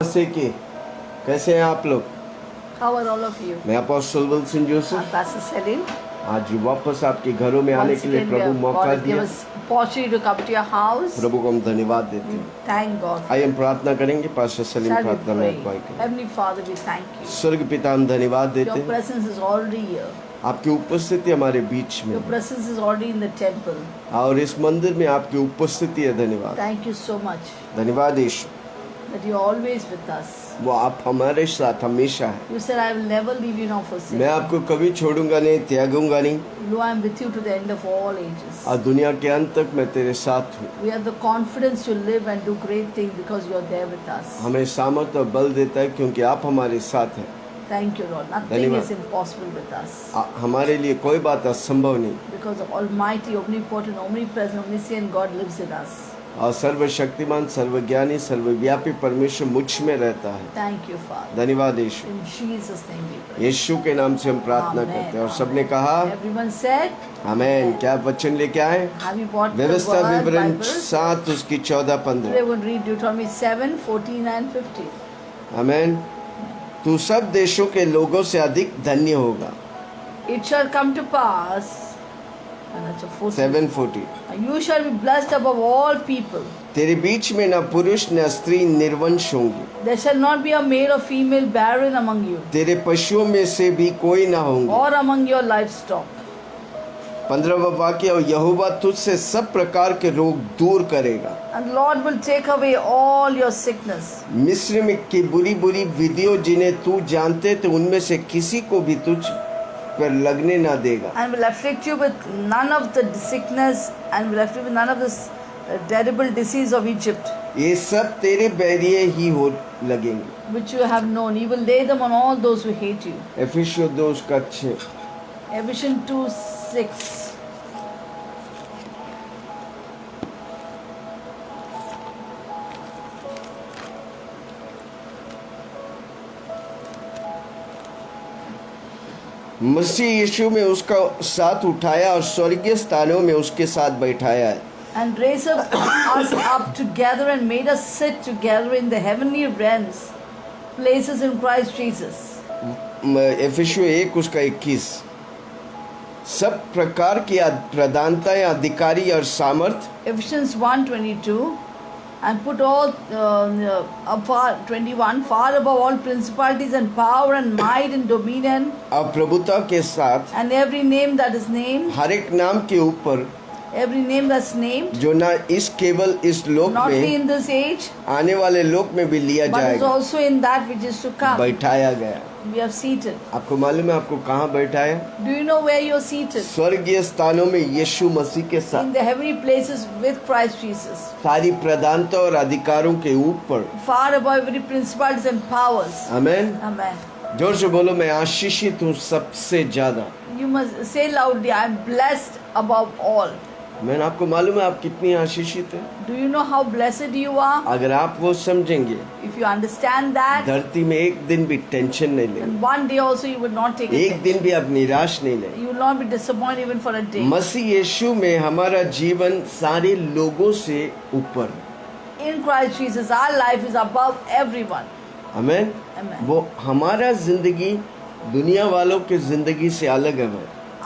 नमस्ते की कैसे हैं आप लोग? How are all of you? मैं apostle Wilson I'm Joseph Pastor Celine. आज वापस आपके घरों में आने Once के लिए again, प्रभु मौका God has given दिया। us opportunity to come to your house. प्रभु को हम धन्यवाद देते हैं। Thank God. आइए हम प्रार्थना करेंगे। पास्टर सलीम Shall we प्रार्थना में pray? अगुवाई करें। Heavenly Father, we thank you. स्वर्ग पिता हम धन्यवाद देते Your हैं, presence is already here. आपकी उपस्थिति हमारे बीच में Your है। presence is already in the temple. और इस मंदिर में आपकी उपस्थिति है। धन्यवाद Thank you so much धन्यवाद यीशु, that you're always with us. वो आप हमारे साथ हमेशा है। You said, I will never leave you nor forsake मैं you. आपको कभी छोड़ूंगा नहीं, त्यागूंगा नहीं, Lo, I am with you to the end of all ages. और दुनिया के अंत तक मैं तेरे साथ हूँ। We have the confidence to live and do great things because you are there with us. हमें सामर्थ और बल देता है क्योंकि आप हमारे साथ हैं। Thank you, Lord. Nothing धन्यवाद। is impossible with us. हमारे लिए कोई बात असंभव नहीं, Because the Almighty, Omnipotent, Omnipresent, Omniscient God lives in us. और सर्वशक्तिमान सर्वज्ञानी सर्वव्यापी परमेश्वर मुझ में रहता है। Thank you, Father. धन्यवाद यीशु, In Jesus' name we pray. यीशु के नाम से हम प्रार्थना Amen. करते हैं। और सबने कहा Everyone said, आमेन। क्या वचन लेके आए? have you bought the व्यवस्था word विवरण Bible? 7 उसकी 14-15। Today we'll read Deuteronomy 7, 14 and 15. आमेन। तू सब देशों के लोगों से अधिक धन्य होगा। It shall come to pass, and that's a 14. 7:14। You shall be blessed above all people. तेरे बीच में न पुरुष न स्त्री निर्वंश होंगे, There shall not be a male or female barren among you, तेरे पशुओं में से भी कोई ना होंगे। or among your livestock. 15वां वाक्य, और यहोवा तुझसे सब प्रकार के रोग दूर करेगा। And Lord will take away all your sickness. मिस्र में की बुरी बुरी विधियों जिन्हें तू जानते थे उनमें से किसी को भी तुझ पर लगने ना देगा। And will afflict you with none of the sickness, and will afflict you with none of this terrible disease of Egypt, ये सब तेरे बैरिये ही हो लगेंगे। which you have known. He will lay them on all those who hate you. एफिसियों 2:6। Ephesians 2:6. मसीह यीशु में उसका साथ उठाया और स्वर्गीय स्थानों में उसके साथ बैठाया है। And raised us up together and made us sit together in the heavenly realms, places in Christ Jesus. एफिसियों 1 उसका 21। सब प्रकार की प्रधानताएं, अधिकारी और सामर्थ, Ephesians 1:22, and put all far 21 far above all principalities and power and might and dominion और प्रभुता के साथ and every name that is named, हर एक नाम के ऊपर every name that's named, जो ना इस केवल इस लोक not only में in this age, आने वाले लोक में भी लिया but is जाएगा, also in that which is to come. बैठाया गया। We are seated. आपको मालूम है आपको कहाँ बैठाया? Do you know where you're seated? स्वर्गीय स्थानों में यीशु मसीह के साथ, In the heavenly places with Christ Jesus, सारी प्रधानता और अधिकारों के ऊपर। far above every principalities and powers. Amen. Amen. जोर से बोलो, मैं आशीषित हूँ सबसे ज्यादा। You must say loudly, I am blessed above all. मैंने आपको मालूम है आप कितनी आशीषित हैं? Do you know how blessed you are? अगर आप वो समझेंगे, If you understand that, धरती में एक दिन भी टेंशन नहीं लेंगे, and one day also you will not take एक it. दिन भी आप निराश नहीं लेंगे। You will not be disappointed even for a day. मसीह यीशु में हमारा जीवन सारे लोगों से ऊपर। In Christ Jesus, our life is above everyone. Amen. Amen. वो हमारा जिंदगी दुनिया वालों की जिंदगी से अलग है।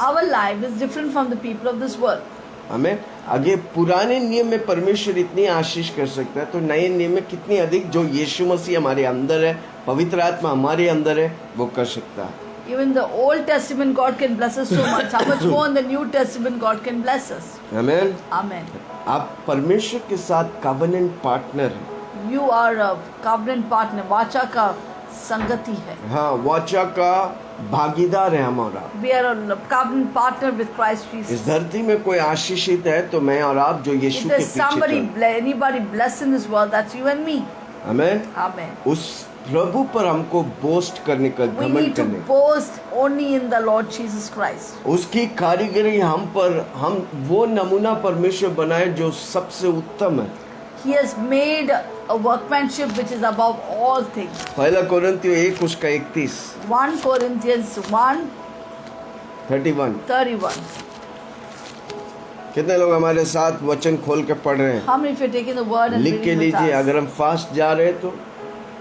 Our life is different from the people of this world. हमें आगे पुराने नियम में परमेश्वर इतनी आशीष कर सकता है, तो नए नियम में कितनी अधिक जो यीशु मसीह हमारे अंदर है, पवित्र आत्मा हमारे अंदर है, वो कर सकता है। Even the Old Testament God can bless us so much. How much more in the New Testament God can bless us. Amen. Amen. आप परमेश्वर के साथ कवेनेंट पार्टनर हैं। You are a covenant partner. वाचा का संगति है. हाँ, वाचा का भागीदार है हमारा। We are a covenant partner with Christ इस Jesus. धरती में कोई आशीषित है तो मैं और आप जो यीशु If के there's पीछे somebody, चल। anybody blessed in this world, that's you and me. Amen. Amen. उस प्रभु पर हमको बोस्ट करने का, We घमंड need to करने, boast only in the Lord Jesus Christ. उसकी कारीगरी हम पर, हम वो नमूना परमेश्वर बनाए जो सबसे उत्तम है। He has made a workmanship which is above all things. पहला कोरिन्थियों 1 उसका 31। 1 Corinthians 31। 1:31. कितने लोग हमारे साथ वचन खोल के पढ़ रहे हैं? How many of you are taking the word and लिख के reading with लीजिए। us? अगर हम फास्ट जा रहे हैं तो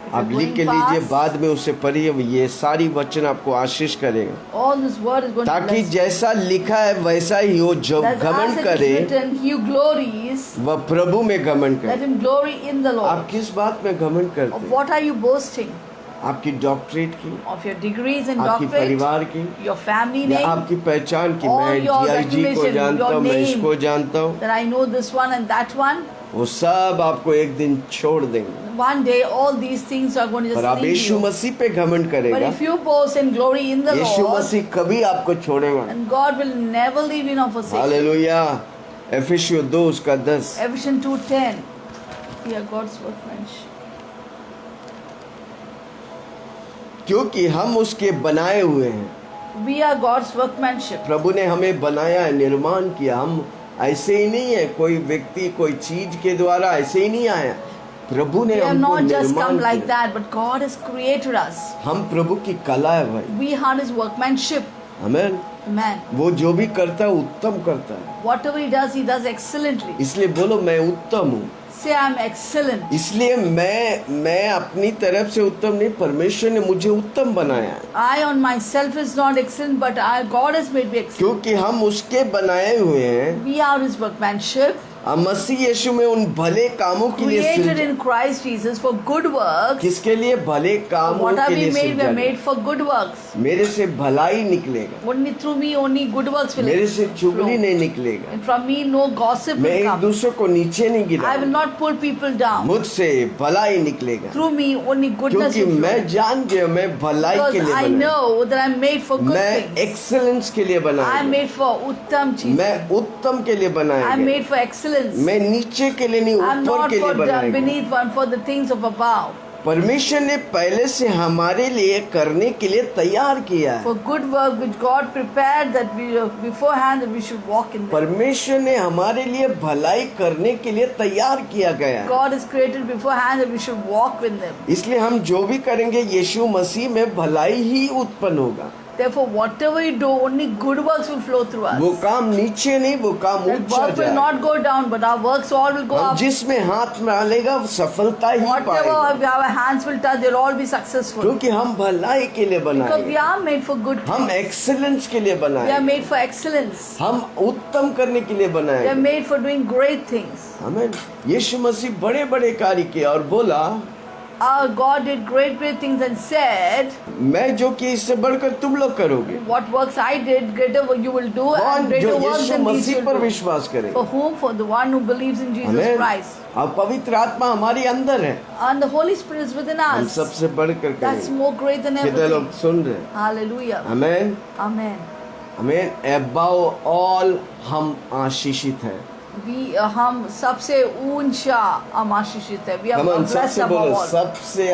If आप you're लिख के going लीजिए, fast, बाद में उसे पढ़िए, ये सारी वचन आपको आशीष करेगा, all this word is going to ताकि bless you. जैसा लिखा है वैसा ही हो। जो That's as घमंड it is करे written, he who glories, वह प्रभु में घमंड let करे। him glory in the Lord. आप किस बात में घमंड करते Of हैं? what are you boasting? आपकी डॉक्टरेट की, Of your degrees in आपकी doctorate, परिवार की, your family या name, आपकी पहचान की, All मैं your DIG को recognition, जानता your हूँ, मैं name. इसको जानता हूँ, that I know this one and that one. वो सब आपको एक दिन छोड़ देंगे। One day, all these things are going to पर just आप leave यीशु you. मसीह पे घमंड But करेगा, if you boast and glory in the Yeshu Lord, मसीह कभी आपको छोड़ेगा। and God will never leave you nor forsake you. Hallelujah. एफिसियों 2 उसका 10। Ephesians 2:10. We are God's workmanship. क्योंकि हम उसके बनाए हुए हैं। We are God's workmanship. प्रभु ने हमें बनाया है, निर्माण किया। हम ऐसे ही नहीं है, कोई व्यक्ति कोई चीज के द्वारा ऐसे ही नहीं आया। प्रभु ने We have हमको not just come निर्माण like किया। that, but God has created us. हम प्रभु की कला है भाई। We are His workmanship. आमीन। Amen. वो जो भी करता है उत्तम करता है, Whatever He does excellently. इसलिए बोलो मैं उत्तम हूँ। Say, I'm excellent. इसलिए मैं अपनी तरफ से उत्तम नहीं, परमेश्वर ने मुझे उत्तम बनाया है। I on myself is not excellent, but God has made me excellent. क्योंकि हम उसके बनाए हुए हैं। We are His workmanship, मसीह यीशु में उन भले कामों के लिए created Srija- in Christ Jesus for good works. किसके लिए? भले कामों What are के we लिए made? We सृजा are गए। made for good works. मेरे से भलाई निकलेगा, Only through me, only good works will मेरे से चुगली flow. नहीं निकलेगा। And from me, no gossip मैं will एक come. दूसरे को नीचे नहीं I will गिरा, not pull people down. मुझसे भलाई निकलेगा। Through me, only goodness क्योंकि will मैं flow. जान गया मैं भलाई के Because लिए I बना, know that I'm made for good मैं things. एक्सेलेंस के लिए बना, I'm made for uttam cheez. मैं उत्तम के लिए बनाया I'm गया। made for excellence. मैं नीचे के लिए नहीं, I'm ऊपर not के लिए for बनाया the गया। beneath one, for the things of above. परमेश्वर ने पहले से हमारे लिए करने के लिए तैयार किया है। For good work which God prepared that we beforehand that we should walk in them. परमेश्वर ने हमारे लिए भलाई करने के लिए तैयार किया गया है। God is created beforehand that we should walk with them. इसलिए हम जो भी करेंगे यीशु मसीह में भलाई ही उत्पन्न होगा। Therefore, whatever we do, only good works will flow through वो us. काम नीचे नहीं, वो काम That ऊंचा work will जाए। not go down, but our works all will go हम up. जिसमें हाथ डालेगा वो सफलता ही Whatever पाएगा, our hands will touch, they'll all be successful. क्योंकि हम भलाई के लिए Because we बनाए, are made for good हम things. एक्सेलेंस के लिए We are बनाए, made for excellence. हम उत्तम करने के लिए We are बनाए। made for doing great things. हमें यीशु मसीह बड़े बड़े कार्य किए और बोला Our God did great things and said, मैं जो कि इससे बढ़कर तुम लोग करोगे। what works I did, greater you will do, कौन and जो greater works Yeshu than these Masih you'll पर do. विश्वास For करेगा। whom? For the one who believes in Jesus आमीन। Christ. और पवित्र आत्मा हमारे अंदर है, And the Holy Spirit is within हम us. सबसे बढ़कर That's करेंगे। more great than कितने लोग everything. सुन रहे हैं? Hallelujah. आमीन Amen. आमीन। अबाउ ऑल हम आशीषित हैं। हम सबसे ऊंचा हम आशीषित है. We are हम blessed सबसे above बोलो, all. सबसे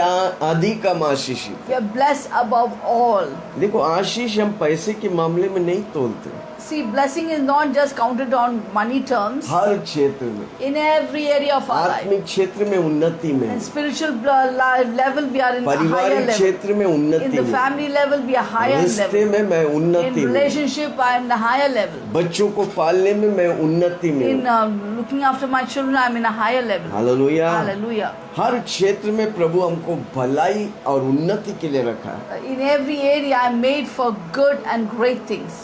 अधिक हम आशीषित। We are blessed above all. देखो आशीष हम पैसे के मामले में नहीं तोलते, See, blessing is not just counted on money terms. हर क्षेत्र में, In every area of our life. आत्मिक क्षेत्र में उन्नति में, In spiritual level, we are in a higher पारिवारिक level. क्षेत्र में In उन्नति the में, family level, we are higher रिश्ते level. में मैं In उन्नति में, relationship, I am the higher level. बच्चों को पालने में मैं उन्नति में In हूँ। looking after my children, I am in a higher level. Hallelujah. Hallelujah. हर क्षेत्र में प्रभु हमको भलाई और उन्नति के लिए रखा है। In every area, I am made for good and great things.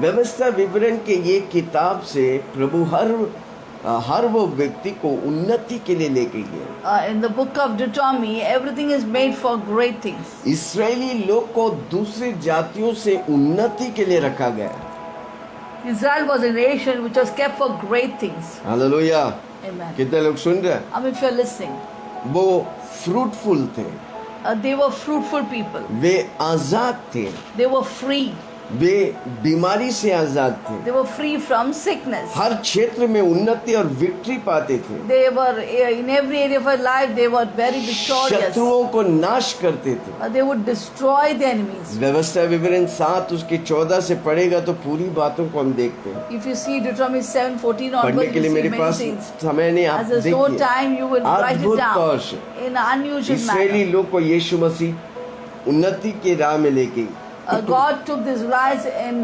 व्यवस्था विवरण के ये किताब से प्रभु हर वो व्यक्ति को उन्नति के लिए लेके गए। In the book of Deuteronomy, everything is made for great things. इस्राएली लोग को दूसरी जातियों से उन्नति के लिए रखा गया। Israel was a nation which was kept for great things. Hallelujah. Amen. कितने लोग सुन रहे हैं? I mean, if you're listening, वो फ्रूटफुल थे, they were fruitful people. वे आजाद थे, They were free. वे बीमारी से आजाद थे, They were free from sickness. हर क्षेत्र में उन्नति और विक्ट्री पाते थे, They were in every area of their life. They were very victorious. शत्रुओं को नाश करते थे। They would destroy the enemies. व्यवस्था विवरण 7 उसके 14 से पढ़ेगा तो पूरी बातों को हम देखते हैं। If you see Deuteronomy 7:14 पढ़ने onwards, के लिए you see मेरे many पास things. समय नहीं, आप As there's no देखिए। time, you will write it अद्भुत down तौर से in an unusual Israeli manner. लोग को यीशु मसीह उन्नति के राह में लेके God took this rise in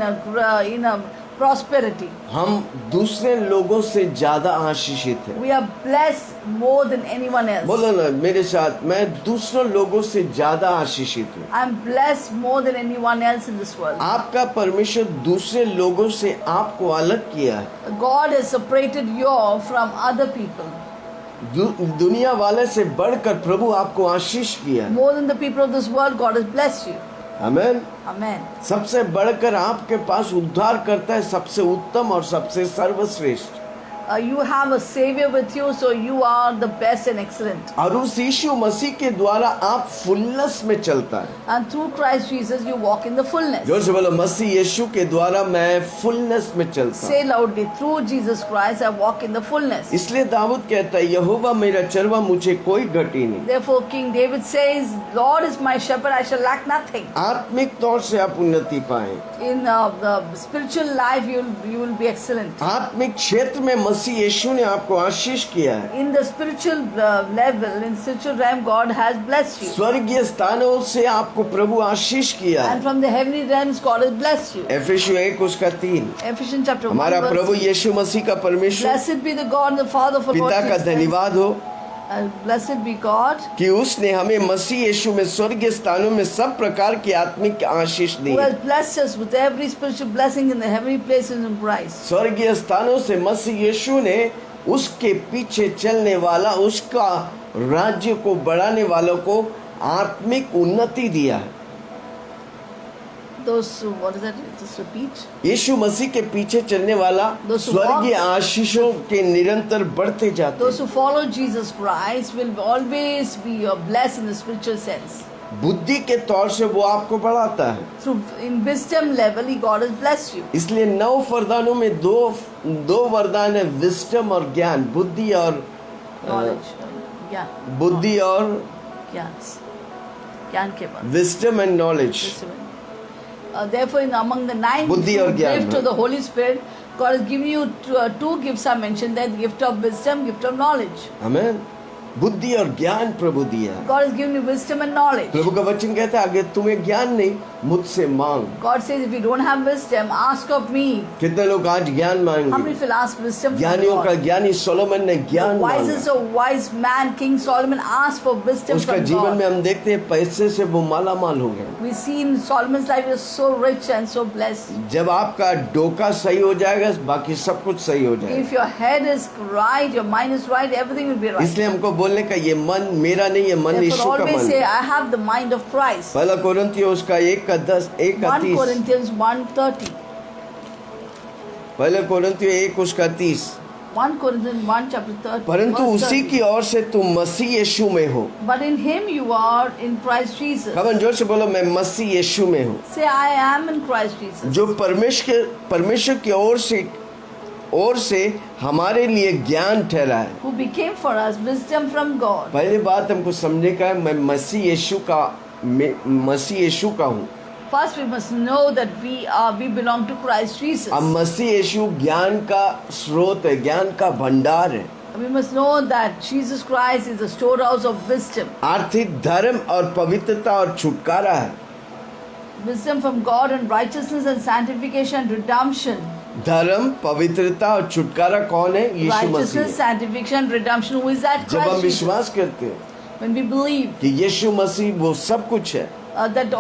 prosperity. हम दूसरे लोगों से ज्यादा आशीषित हैं। We are blessed more than anyone else. बोलो ना मेरे साथ, मैं दूसरों लोगों से ज्यादा आशीषित हूँ। I am blessed more than anyone else in this world. आपका परमेश्वर दूसरे लोगों से आपको अलग किया है। God has separated you from other people. दुनिया वाले से बढ़कर प्रभु आपको आशीष किया है। More than the people of this world, God has blessed you. Amen. Amen. सबसे बढ़कर आपके पास उद्धार करता है, सबसे उत्तम और सबसे सर्वश्रेष्ठ। You have a savior with you, so you are the best and excellent. और उस यीशु मसीह के द्वारा आप फुलनेस में चलता है। And through Christ Jesus, you walk in the fullness. जोर से बोलो, मसीह यीशु के द्वारा मैं फुलनेस में चलता हूँ। Say loudly, through Jesus Christ, I walk in the fullness. इसलिए दाऊद कहता है, यहोवा मेरा चरवा, मुझे कोई घटी नहीं। Therefore, King David says, Lord is my shepherd, I shall lack nothing. आत्मिक तौर से आप उन्नति पाए, In the spiritual life, you will be excellent. आत्मिक क्षेत्र में मसीह यीशु ने आपको आशीष किया है। In the spiritual level, in spiritual realm, God has blessed you. स्वर्गीय स्थानों से आपको प्रभु आशीष किया है। And from the heavenly realms, God has blessed you. एफेसियों 1:3। Ephesians chapter 1 हमारा verse प्रभु 3. यीशु मसीह का परमेश्वर Blessed be the God and the Father for Lord पिता का Jesus Christ. धन्यवाद हो Blessed be God कि उसने हमें मसीह यीशु में स्वर्गीय स्थानों में सब प्रकार की आत्मिक आशीष दी who है। has blessed us with every spiritual blessing in the heavenly places in Christ. स्वर्गीय स्थानों से मसीह यीशु ने उसके पीछे चलने वाला, उसका राज्य को बढ़ाने वालों को आत्मिक उन्नति दिया है। Those who, what is that? Just repeat. यीशु मसीह के पीछे चलने वाला Those who स्वर्गीय walk- आशीषों के निरंतर बढ़ते जाते Those हैं। who follow Jesus Christ will always be blessed in the spiritual sense. बुद्धि के तौर से वो आपको बढ़ाता है। Through in wisdom level, God has blessed you. इसलिए 9 वरदानों में दो वरदान है, विस्डम और ज्ञान, बुद्धि और Knowledge. Yeah. बुद्धि और ज्ञान के बाद. Wisdom and knowledge. Therefore, among the 9 बुद्धि और ज्ञान gifts of the Holy Spirit, God has given you two gifts are mentioned there: the gift of wisdom, gift of knowledge. हमें बुद्धि और ज्ञान प्रभु दिया है। God has given you wisdom and knowledge. प्रभु का वचन कहता है, अगर तुम्हें ज्ञान नहीं, मुझसे मांग। God says, if you don't have wisdom, ask of me. कितने लोग आज ज्ञान How many मांगेंगे? will ask wisdom from ज्ञानियों का God? ज्ञानी सोलोमन ने The ज्ञान wisest मांगा। of wise man, King Solomon, asked for wisdom उसका from जीवन में God. हम देखते हैं पैसे से वो माला माल हो गया। We see in Solomon's life, he was so rich and so blessed. जब आपका डोका सही हो जाएगा, बाकी सब कुछ सही हो जाएगा। If your head is right, your mind is right, everything will be right. इसलिए हमको बोलने का ये मन मेरा नहीं है, मन यीशु Therefore, का always मन say, है। I have the mind of Christ. पहला कोरिन्थियों उसका 1:10, 1 1:30। Corinthians 1:30. पहले कोरिन्थियों 1 उसका 30। 1 Corinthians 1 chapter 30. परंतु verse उसी 30. की ओर से तुम मसीह यीशु में हो। But in him you are in Christ Jesus. कमन जोर से बोलो, मैं मसीह यीशु में हूँ। Say, I am in Christ Jesus. जो परमेश्वर की ओर से हमारे लिए ज्ञान ठहरा है। Who became for us wisdom from God. पहली बात हमको समझने का है, मैं मसीह यीशु का हूँ। First we must know that we belong to Christ Jesus. अब मसीह यीशु ज्ञान का स्रोत है, ज्ञान का भंडार है। We must know that Jesus Christ is the storehouse of wisdom. आर्थिक धर्म और पवित्रता और छुटकारा है। Wisdom from God and righteousness and sanctification and redemption. धर्म, पवित्रता और छुटकारा कौन है? यीशु मसीह Righteousness, है। sanctification and redemption. Who is that? जब हम Christ Jesus. विश्वास करते हैं When we believe कि यीशु मसीह वो सब कुछ है, that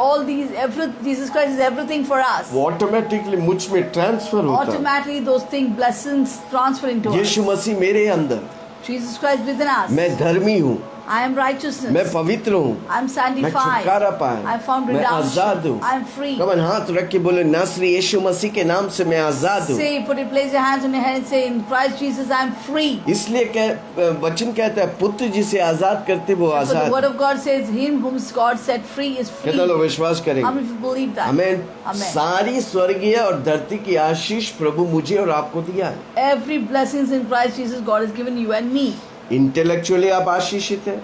Jesus Christ is everything for us. वो ऑटोमेटिकली मुझ में ट्रांसफर होता है। Automatically those things, blessings transfer into us. यीशु मसीह मेरे अंदर, Jesus Christ within us. मैं धर्मी हूँ, I am righteousness. मैं पवित्र हूँ, I am मैं sanctified. छुटकारा पाया, I found मैं आजाद redemption. हूँ। I am free. कमन हाथ रख के बोले, नासरी यीशु मसीह के नाम से मैं आजाद हूँ। Say, place your hands on your head and say, in Christ Jesus I am free. इसलिए वचन कहता है, पुत्र जिसे आजाद करते वो So the आजाद word है। of God says, him whom God set free is free. कितना लोग विश्वास How करेंगे? many of you believe that? आमीन। Amen. सारी स्वर्गीय और धरती की आशीष प्रभु मुझे और आपको दिया है। Every blessings in Christ Jesus God has given you and me. Intellectually आप आशीषित है,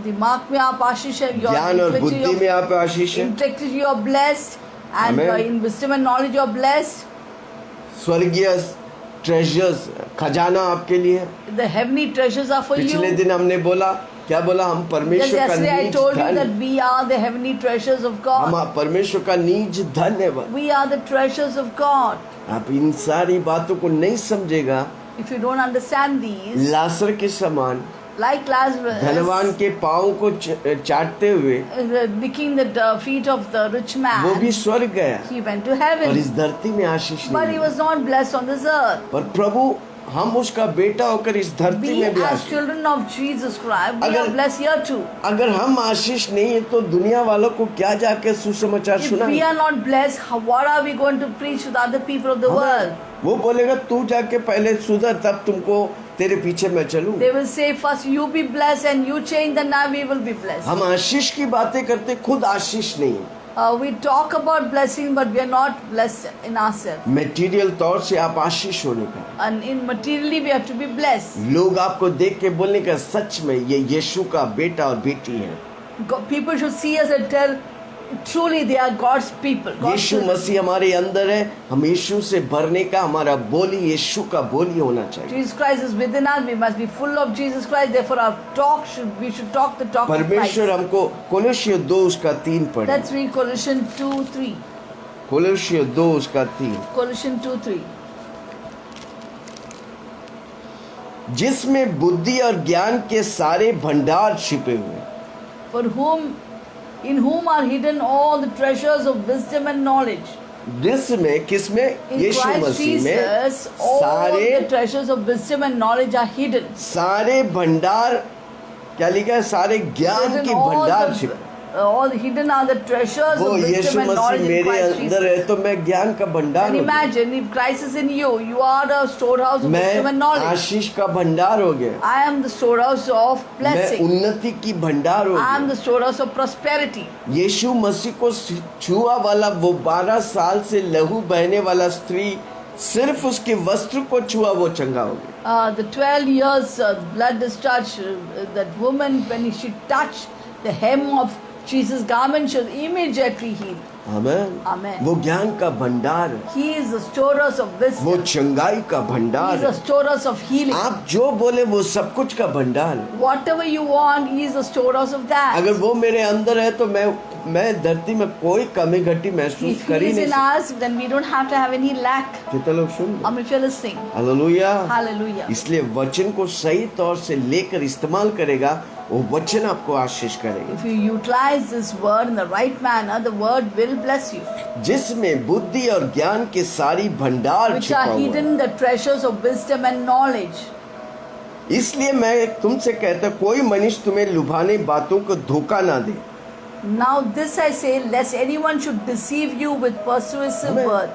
दिमाग में आप आशीष है. ज्ञान और बुद्धि में आप आशीष है, Intellectually you are blessed. And Amen. in wisdom and knowledge you are blessed. स्वर्गीय ट्रेजर्स, खजाना आपके लिए है। The heavenly treasures are for पिछले you. दिन हमने बोला क्या बोला? हम Just परमेश्वर का yesterday I knees told you that धन, we are the heavenly treasures of God. हम परमेश्वर का नीज धन है। We are the treasures of God. आप इन सारी बातों को नहीं समझेगा, If you don't understand these, लासर के समान like Lazarus, धनवान के पाँव को चाटते हुए licking the feet of the rich वो भी man, स्वर्ग गया he went to और heaven. इस धरती में आशीष But नहीं he milli. was not blessed on this earth. पर प्रभु, हम उसका बेटा होकर इस धरती We में भी as Ashish, children of Jesus Christ, we अगर- are blessed here too. अगर हम आशीष नहीं है तो दुनिया वालों को क्या जाके सुसमाचार If we सुनाएं? are not blessed, what are we going to preach to the other people of the world? वो बोलेगा तू जाके पहले सुधर, तब तुमको तेरे पीछे मैं चलूं। They will say, first you be blessed and you change, then now we will be blessed. हम आशीष की बातें करते, खुद आशीष नहीं है। We talk about blessing, but we are not blessed in ourselves. Material तौर से आप आशीष होने का, And in materially, we have to be blessed. लोग आपको देख के बोलने का सच में ये यीशु का बेटा और बेटी है। People should see us and tell, truly they are God's people. God's Yeshu children. मसीह हमारे अंदर है, हम यीशु से भरने का हमारा बोली यीशु का बोली होना चाहिए। Jesus Christ is within us. We must be full of Jesus Christ. Therefore, our talk we should talk the talk of Christ. परमेश्वर हमको कोलोसियों 2:3 पढ़े। Let's read Colossians 2:3. कोलोसियों 2:3, Colossians 2:3. जिसमें बुद्धि और ज्ञान के सारे भंडार छिपे हुए। For whom, in whom are hidden all the treasures of wisdom and knowledge. जिसमें, किसमें? In यीशु Christ मसीह में Jesus, all सारे the treasures of wisdom and knowledge are hidden. सारे भंडार, क्या लिखा है? सारे ज्ञान Hidden के all भंडार the- छिपे। all hidden are the treasures वो of Yeshu wisdom and Masih knowledge in मेरे Christ अंदर Jesus. है तो मैं ज्ञान का भंडार And हो गया, imagine if Christ is in you, you are the storehouse of wisdom and मैं knowledge. आशीष का भंडार हो गया, I am the storehouse of मैं blessing. उन्नति की भंडार हो I am गया। the storehouse of prosperity. यीशु मसीह को छुआ वाला वो 12 साल से लहू बहने वाला स्त्री, सिर्फ उसके वस्त्र को छुआ वो चंगा हो गया। The 12 years blood discharge, that woman, when she touched the hem of Jesus' garment, she was immediately healed. Amen. Amen. वो ज्ञान का भंडार है, He is the storehouse of वो wisdom. चंगाई का He भंडार is the है। storehouse of healing. आप जो बोले वो सब कुछ का भंडार है। Whatever you want, He is the storehouse of that. अगर वो मेरे अंदर है तो मैं धरती में कोई कमी घटी महसूस If कर He ही is नहीं in सकता। us, then we don't have to have any lack. कितने लोग सुन रहे? If you're listening, hallelujah. hallelujah. इसलिए वचन को सही तौर से लेकर इस्तेमाल करेगा, वो वचन आपको आशीष करेगा। If you utilize this word in the right manner, the word will bless you. जिसमें बुद्धि और ज्ञान के सारी भंडार Which छिपा are हुआ है। hidden the treasures of wisdom and knowledge. इसलिए मैं तुमसे कहता, कोई मनुष्य तुम्हें लुभाने बातों को धोखा ना दे। Now this I say, lest anyone should deceive you with persuasive Amen. word.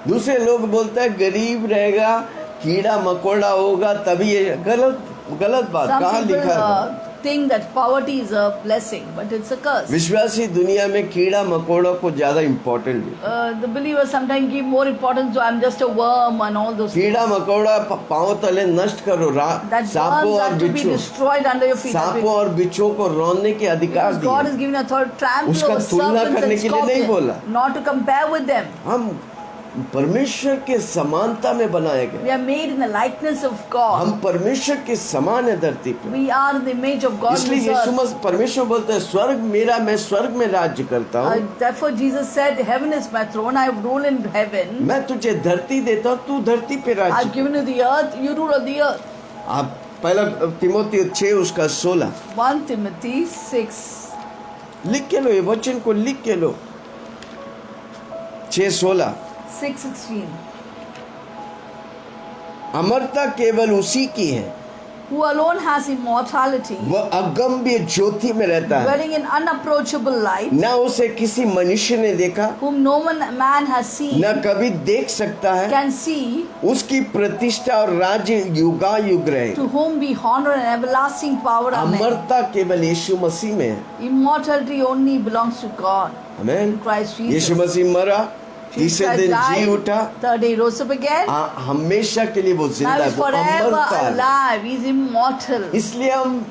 दूसरे लोग बोलते हैं गरीब रहेगा, कीड़ा मकोड़ा होगा, तभी ये गलत बात। Some कहाँ people लिखा है? think that poverty is a blessing, but it's a curse. विश्वासी दुनिया में कीड़ा मकोड़ों को ज्यादा इम्पोर्टेंट है। The believers sometimes give more importance to I'm just a worm and all those things. कीड़ा मकोड़ा पांव तले नष्ट करो, That सांपों worms और are to be बिच्छू, destroyed under your feet. सांपों और बिच्छुओं को रौंदने के अधिकार Because God दिए। has given authority to trample उसका over तुलना serpents करने and के लिए नहीं बोला। scorpions, not to compare with them. हम परमेश्वर के समानता में बनाए We गए, are made in the likeness of हम God. परमेश्वर के समान है धरती पे। We are in the image of God. इसलिए on this यीशु earth. मसीह परमेश्वर बोलते हैं, स्वर्ग मेरा, मैं स्वर्ग में राज्य करता हूँ, Therefore Jesus said, heaven is my throne, I rule in heaven. मैं तुझे धरती देता हूँ, तू धरती पे I've राज्य। given you the earth, you rule of the earth. आप पहला तिमोथी 6:16 1 Timothy 6. लिख के लो, ये वचन को लिख के लो। 6:16 6:16. अमरता केवल उसी की है, Who alone has immortality, वह अगम्य ज्योति में रहता है, dwelling in unapproachable light, न उसे किसी मनुष्य ने देखा, whom no man has seen, न कभी देख सकता है। can see, उसकी प्रतिष्ठा और राज्य युगायुग रहे। to whom be honor and everlasting power. Amen. अमरता केवल यीशु मसीह में है। Immortality only belongs to God. Amen. Christ Jesus. यीशु मसीह मरा, Jesus तीसरे दिन जी died, उठा, third day rose up again. हमेशा के लिए वो जिंदा Now है, he's वो forever अमरता है। alive. He's immortal. इसलिए हम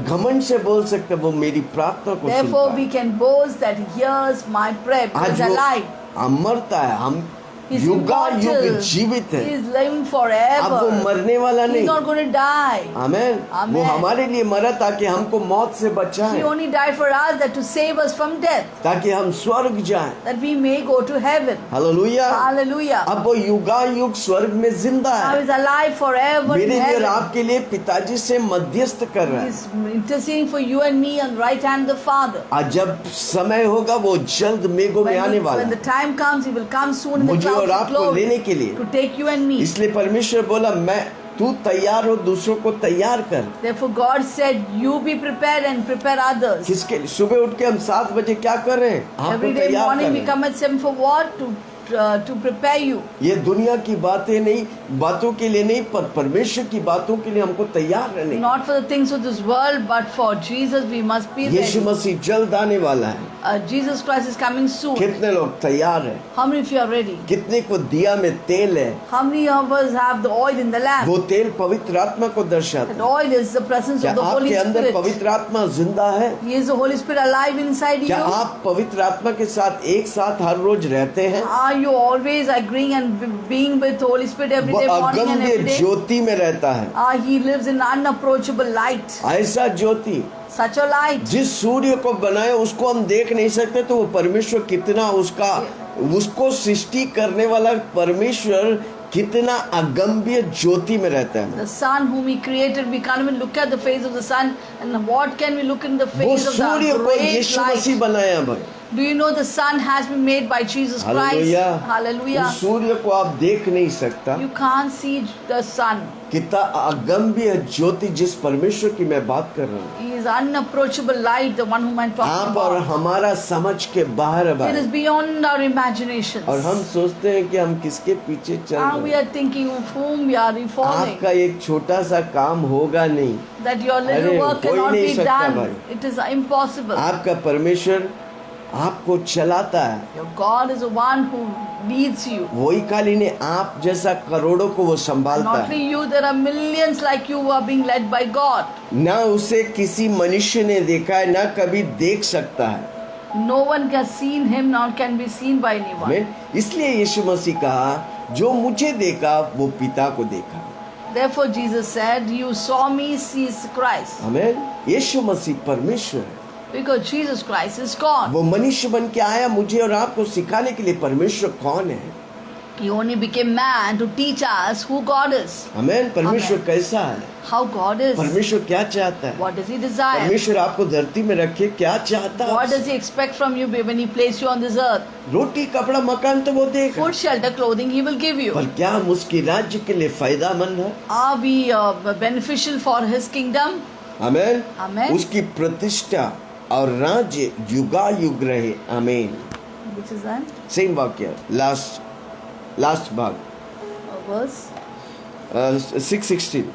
घमंड से बोल सकते हैं, वो मेरी प्रार्थना को Therefore, सुनता we है। can boast that he hears my prayer because आज he's वो alive. अमरता है, हम He's युगायुग immortal. जीवित He है। is living अब वो forever. मरने वाला He's नहीं। not going to die. Amen. Amen. वो हमारे लिए मरा ताकि हमको मौत से He बचाए, only died for us that to save us from death, ताकि हम स्वर्ग जाएं। that we may go to heaven. Hallelujah. Hallelujah. अब वो युगायुग स्वर्ग में जिंदा Now है, he's alive forever in मेरे लिए और heaven. आपके लिए पिताजी से मध्यस्थ कर रहा है। He's interceding for you and me on the right hand of the Father. आज जब समय होगा वो जल्द मेघों में आने वाला When the है, time comes, he will come soon in the मुझे और clouds of आपको glory लेने के लिए। to take you and me. इसलिए परमेश्वर बोला, मैं तू तैयार हो, दूसरों को तैयार कर। Therefore God said, you be prepared and prepare others. किसके लिए? सुबह उठ के हम 7 बजे क्या कर रहे हैं? आपको Every day तैयार morning कर we रहे हैं। come at 7 for what? To prepare you. ये दुनिया की बातें नहीं, बातों के लिए नहीं, पर परमेश्वर की बातों के लिए हमको तैयार रहने। Not for the things of this world, but for Jesus we must be Yeshu ready. मसीह जल्द आने वाला है। Jesus Christ is coming soon. कितने लोग तैयार हैं? How many of you are ready? कितने को दिया में तेल है? How many of us have the oil in the lamp? वो तेल पवित्र आत्मा को दर्शाता That है। oil is the presence क्या of the Holy आपके अंदर Spirit. पवित्र आत्मा जिंदा है? He is the Holy Spirit alive inside क्या you. आप पवित्र आत्मा के साथ एक साथ हर रोज रहते हैं? Are you always agreeing and being with the Holy Spirit every वो day, morning and अगम्य every day? ज्योति में रहता है। He lives in unapproachable light. ऐसा ज्योति Such a light. जिस सूर्य को बनाया उसको हम देख नहीं सकते, तो वो परमेश्वर कितना उसको सृष्टि करने वाला परमेश्वर कितना अगम्य ज्योति में रहता है। The sun whom he created, we can't even look at the face of the sun. And what can we look in the वो face of सूर्य the को great यीशु मसीह light? बनाया भाई। Do you know the sun has been made by Jesus Christ? Hallelujah. Hallelujah. उस सूर्य को आप देख नहीं सकता। You can't see the sun. कितना अगम्य ज्योति जिस परमेश्वर की मैं बात कर रहा हूँ, He is unapproachable light, the one whom I'm talking आप और about. हमारा समझ के बाहर है It is भाई। beyond our imaginations. और हम सोचते हैं कि हम किसके पीछे चल And we रहे हैं। are thinking of whom we are following. आपका एक छोटा सा काम होगा नहीं, That your little अरे, work हो ही cannot नहीं be सकता done. भाई। It is impossible. आपका परमेश्वर आपको चलाता है। Your God is the one who leads you. वही खाली ने आप जैसा करोड़ों को वो संभालता Not है। only you, there are millions like you who are being led by God. ना उसे किसी मनुष्य ने देखा है, ना कभी देख सकता है। No one has seen him, nor can be seen by anyone. आमीन। इसलिए यीशु मसीह कहा, जो मुझे देखा वो पिता को देखा। Therefore Jesus said, you saw me, sees Christ. आमीन। यीशु मसीह परमेश्वर है। Because Jesus Christ is God. वो मनुष्य बन के आया मुझे और आपको सिखाने के लिए परमेश्वर कौन है। He only became man to teach us who God is. आमीन। परमेश्वर Amen. कैसा है? How God is. परमेश्वर क्या चाहता है? What does he desire? परमेश्वर आपको धरती में रखे क्या चाहता What है? does he expect from you when he placed you on this earth? रोटी कपड़ा मकान तो वो देगा, Food, shelter, clothing he will give you. पर क्या हम उसकी राज्य के लिए फायदामंद है? Are we beneficial for his kingdom? आमीन। Amen. उसकी प्रतिष्ठा और राज्य युगायुग रहे। आमीन। Which is that? सेम वाक्य, लास्ट भाग, Verse 6:16।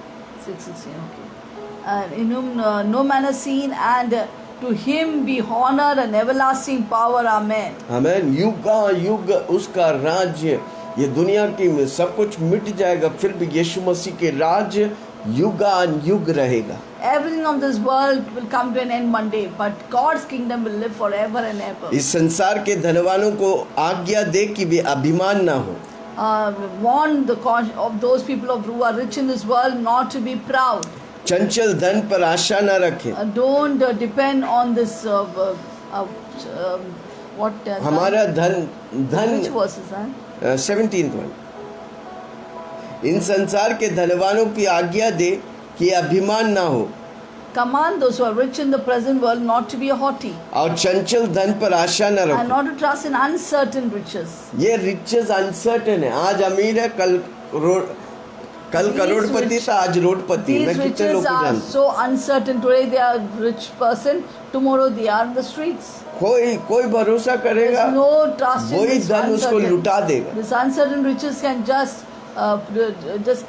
6:16. Okay. In whom no man has seen, and to him be honor and everlasting power. Amen. आमीन। युगायुग उसका राज्य, ये दुनिया की सब कुछ मिट जाएगा, फिर भी यीशु मसीह के राज्य युगानुयुग रहेगा। Everything of this world will come to an end one day, but God's kingdom will live forever and ever. इस संसार के धनवानों को आज्ञा दे कि वे अभिमान ना हो। Warn of those people who are rich in this world not to be proud. चंचल धन पर आशा न रखे। Don't depend on this. What? हमारा धन Which verse is that? 17th one. इन संसार के धनवानों की आज्ञा दे कि अभिमान ना हो, Command those who are rich in the present world not to be haughty, और चंचल धन पर आशा न and रखो। not to trust in uncertain riches. ये रिचेस अनसर्टेन है। आज अमीर है, कल करोड़पति था, आज रोडपति। मैं These कितने लोग riches को are जानता हूँ। so uncertain. Today they are rich person, tomorrow they are in the streets. कोई भरोसा करेगा, There's no trust in वही this धन उसको uncertain. लुटा देगा। This uncertain riches can just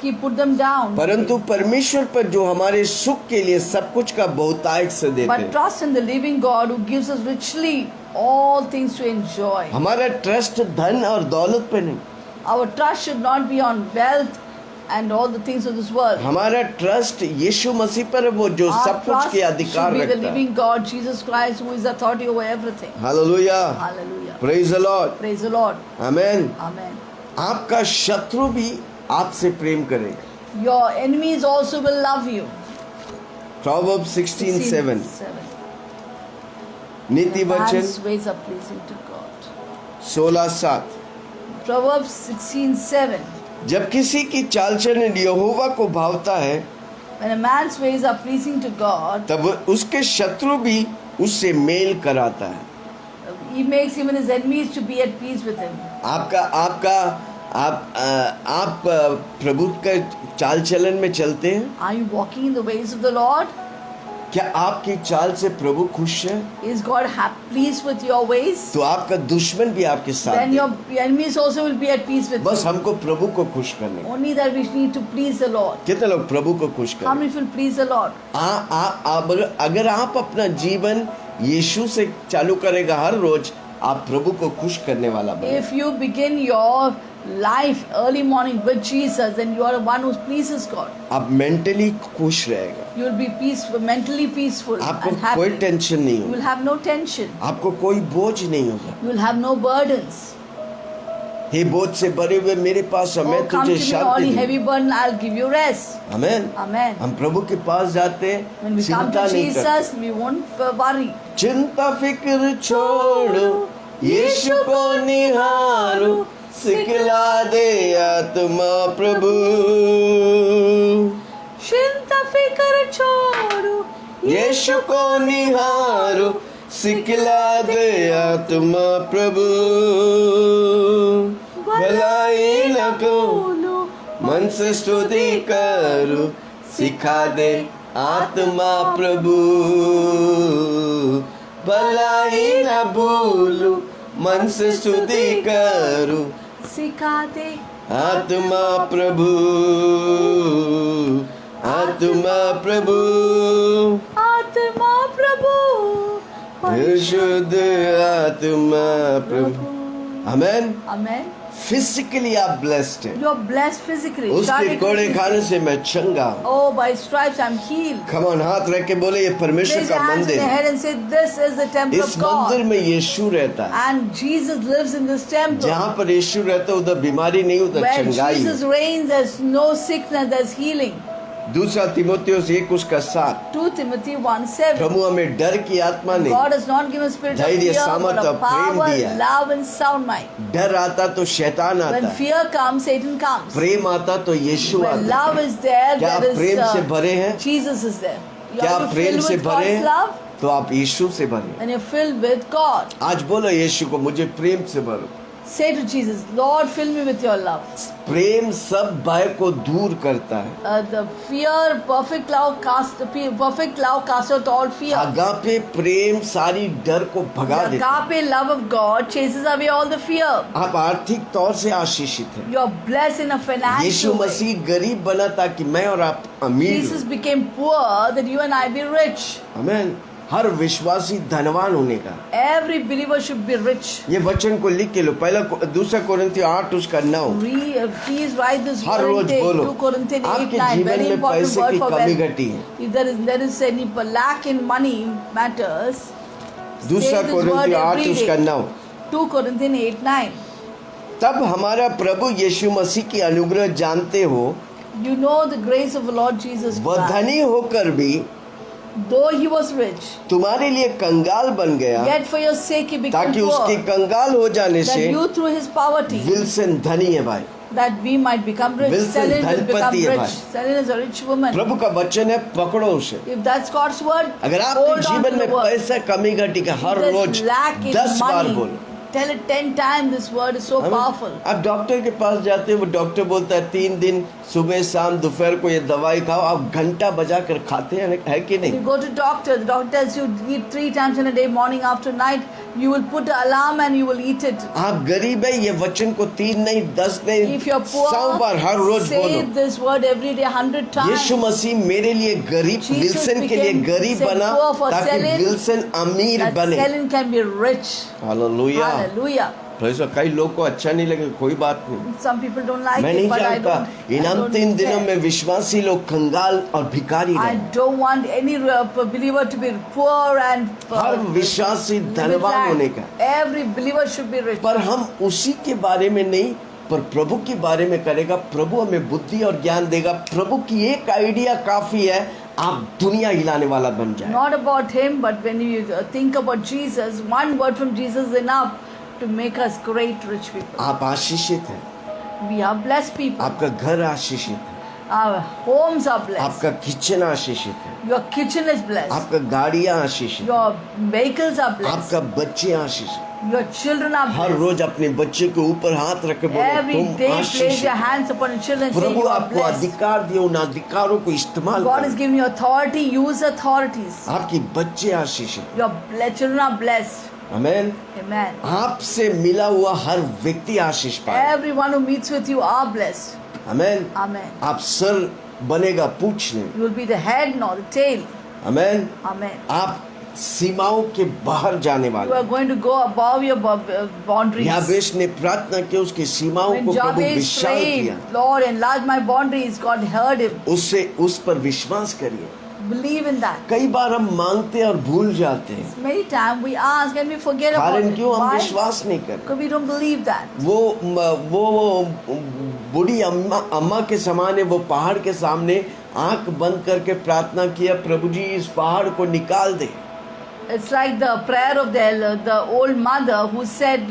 keep put them down. परंतु परमेश्वर पर जो हमारे सुख के लिए सब कुछ का बहुतायत से देते But हैं। trust in the living God who gives us richly all things to enjoy. हमारा ट्रस्ट धन और दौलत पे नहीं, Our trust should not be on wealth and all the things of this world. हमारा ट्रस्ट यीशु मसीह पर है, वो जो Our सब कुछ trust के अधिकार should be the रखता है। living God, Jesus Christ, who is authority over everything. Hallelujah. Hallelujah. Praise the Lord. Praise the Lord. Amen. Amen. आपका शत्रु भी आपसे प्रेम करेगा। Your enemies also will love you. Proverbs 16:7 नीति वचन Man's ways are pleasing to God. 16:7 Proverbs 16:7. जब किसी की चाल चलन यहोवा को भावता है When a man's ways are pleasing to God, तब उसके शत्रु भी उससे मेल कराता है। He makes even his enemies to be at peace with him. आप प्रभु के चाल चलन में चलते हैं? Are you walking in the ways of the Lord? क्या आपकी चाल से प्रभु खुश है? Is God pleased with your ways? तो आपका दुश्मन भी आपके साथ Then है। your enemies also will be at peace with बस you. हमको प्रभु को खुश करने का। Only that we need to please the Lord. कितने लोग प्रभु को खुश How करें? many will please the Lord? अगर आप अपना जीवन यीशु से चालू करेगा हर रोज, आप प्रभु को खुश करने वाला बने। If you begin your life early morning with Jesus, then you are the one who pleases God. आप मेंटली खुश रहेगा, You will be peaceful, mentally peaceful आपको and कोई happy. टेंशन नहीं You will होगा, have no tension. आपको कोई बोझ नहीं होगा। You will have no burdens. हे बोझ से भरे हुए मेरे पास Oh, मैं come तुझे to me, all Shanti ye दूँ। heavy burden, I'll give you rest. Amen. Amen. हम प्रभु के पास जाते हैं, When we come चिंता to नहीं करते। Jesus, we won't worry. चिंता फिक्र छोड़ो, यीशु को निहारो, सिखला दे आत्मा प्रभु। चिंता फिक्र छोड़ो, यीशु को निहारो, सिखला दे आत्मा प्रभु। भलाई न बोलो, मन से स्तुति करो, सिखा दे आत्मा प्रभु। भलाई न भूलो, मन से स्तुति करो, सिखा दे आत्मा प्रभु। आत्मा प्रभु, आत्मा प्रभु, शुद्ध आत्मा प्रभु। आमेन। Amen. फिजिकली आप ब्लेस्ड हैं। You are blessed physically. उसके Sharik कोड़े physically. खाने से मैं चंगा हूँ। Oh, by stripes I'm healed. Come on, हाथ रख के बोले ये परमेश्वर Raise का your hands in मंदिर your है। head and say, this is the temple इस of मंदिर God. में यीशु रहता है। And Jesus lives in this temple. जहाँ पर यीशु रहता है उधर बीमारी नहीं, उधर Where चंगाई Jesus है। reigns, there's no sickness, there's healing. दूसरा तीमुथियुस 1:7 2 Timothy 1:7. प्रभु हमें डर की आत्मा नहीं, God has not given a spirit of धैर्य, fear, सामर्थ but और of प्रेम power, दिया है। love and sound mind. डर आता तो शैतान आता When है, fear comes, Satan comes. प्रेम आता तो यीशु When आता है। love is there, क्या आप there प्रेम is से भरे हैं? Jesus is there. You क्या are आप प्रेम filled से with भरे God's हैं? love, तो आप यीशु से भरे। and you're filled with God. आज बोलो यीशु को, मुझे प्रेम से भरो। Say to Jesus, Lord, fill me with your love. प्रेम सब भय को दूर करता है। The fear, perfect love casts out all fear. अगापे प्रेम सारी डर को भगा The देता है। agape love of God chases away all the fear. आप आर्थिक तौर से आशीषित हैं। You are blessed in a Yeshu financial way. मसीह गरीब बना ताकि मैं और आप अमीर Jesus हों। became poor that you and I be rich. आमेन। हर विश्वासी धनवान होने का। Every believer should be rich. ये वचन को लिख के लो। पहला 2 कोरिन्थियों 8:9। Please write this her word rose in बोलो। 2 Corinthians आपके 8:9. जीवन Very में important पैसे word की for कमी wealth. घटी है। If there is any lack in money matters, 2 say this word कोरिन्थियों every day. 8:9। 2 Corinthians 8:9. तब हमारा प्रभु यीशु मसीह की अनुग्रह जानते हो, You know the grace of the Lord Jesus वह Christ. धनी होकर भी Though he was rich, तुम्हारे लिए कंगाल बन गया, yet for your sake he became ताकि उसके poor, कंगाल हो जाने that से you through his poverty, Wilson धनी है भाई। that we might become rich. Wilson Selin will become धनपति है rich. भाई। Selin is a rich woman. प्रभु का वचन है, पकड़ो उसे। If that's God's word, अगर आपके hold on to जीवन the में word. पैसा कमी घटी का हर If रोज there's lack in 10 बार money, बोलो। tell it 10 times. This word is so powerful. आप डॉक्टर के पास जाते हो, वो डॉक्टर बोलता है 3 दिन सुबह शाम दोपहर को ये दवाई खाओ। आप घंटा बजा कर खाते हैं, है कि You नहीं? go to doctor, the doctor tells you eat 3 times in a day, morning, after, night. You will put the alarm and you will eat it. आप गरीब है, ये वचन को 3 नहीं 10 नहीं If you're 100 bar her poor, rose say बोलो। this word every day 100 times. यीशु मसीह मेरे लिए गरीब, Jesus विल्सन के लिए became गरीब said बना poor for ताकि Selin, विल्सन अमीर That बने। Selin can be rich. Hallelujah. Hallelujah. Praise God. कई लोग को अच्छा नहीं लगे, कोई बात नहीं, Some people don't like मैं it, नहीं but I जानता। don't. इन I don't अंतिम दिनों care. में विश्वासी लोग कंगाल और भिखारी I रहे। don't want any believer to be poor and हर विश्वासी with धनवान lack. होने का। Every believer should be rich. पर हम उसी के बारे में नहीं, पर प्रभु के बारे में करेगा, प्रभु हमें बुद्धि और ज्ञान देगा। प्रभु की एक आइडिया काफी है, आप दुनिया हिलाने वाला बन जाए। Not about him, but when you think about Jesus, one word from Jesus is enough to make us great rich people. आप आशीषित हैं, We are blessed people. आपका घर आशीषित है, Our homes are blessed. आपका किचन आशीषित है, Your kitchen is blessed. आपका गाड़ियां आशीषित है, Your vehicles are blessed. आपका बच्चे आशीषित है। Your children are her blessed. रोज अपने बच्चे के ऊपर हाथ रख के बोलो, Every तुम day place आशीषित your हो। hands upon your children and say Prabhu you are आपको blessed. अधिकार दिए, उन अधिकारों को इस्तेमाल God has करो। given you authority, use authorities. आपके बच्चे आशीषित हैं। Your children are blessed. Amen. Amen. आपसे मिला हुआ हर व्यक्ति आशीष पाए। Everyone who meets with you are blessed. Amen. Amen. आप सर बनेगा, पूछ नहीं। You will be the head, not the tail. Amen. Amen. आप सीमाओं के बाहर जाने You वाले। are going to go above your boundaries. याबेश ने प्रार्थना की, उसकी सीमाओं When को प्रभु Jabez विशाल prayed, किया। Lord, enlarge my boundaries, God heard him. उससे उस पर विश्वास करिए। Believe in that. कई बार हम मांगते हैं और भूल जाते हैं। Many times we ask and we forget about कारण it. क्यों? हम Why? विश्वास नहीं करते। Because we don't believe that. वो बूढ़ी अम्मा के समान है। वो पहाड़ के सामने आंख बंद करके प्रार्थना किया, प्रभु जी इस पहाड़ को निकाल दे। It's like the prayer of the old mother who said,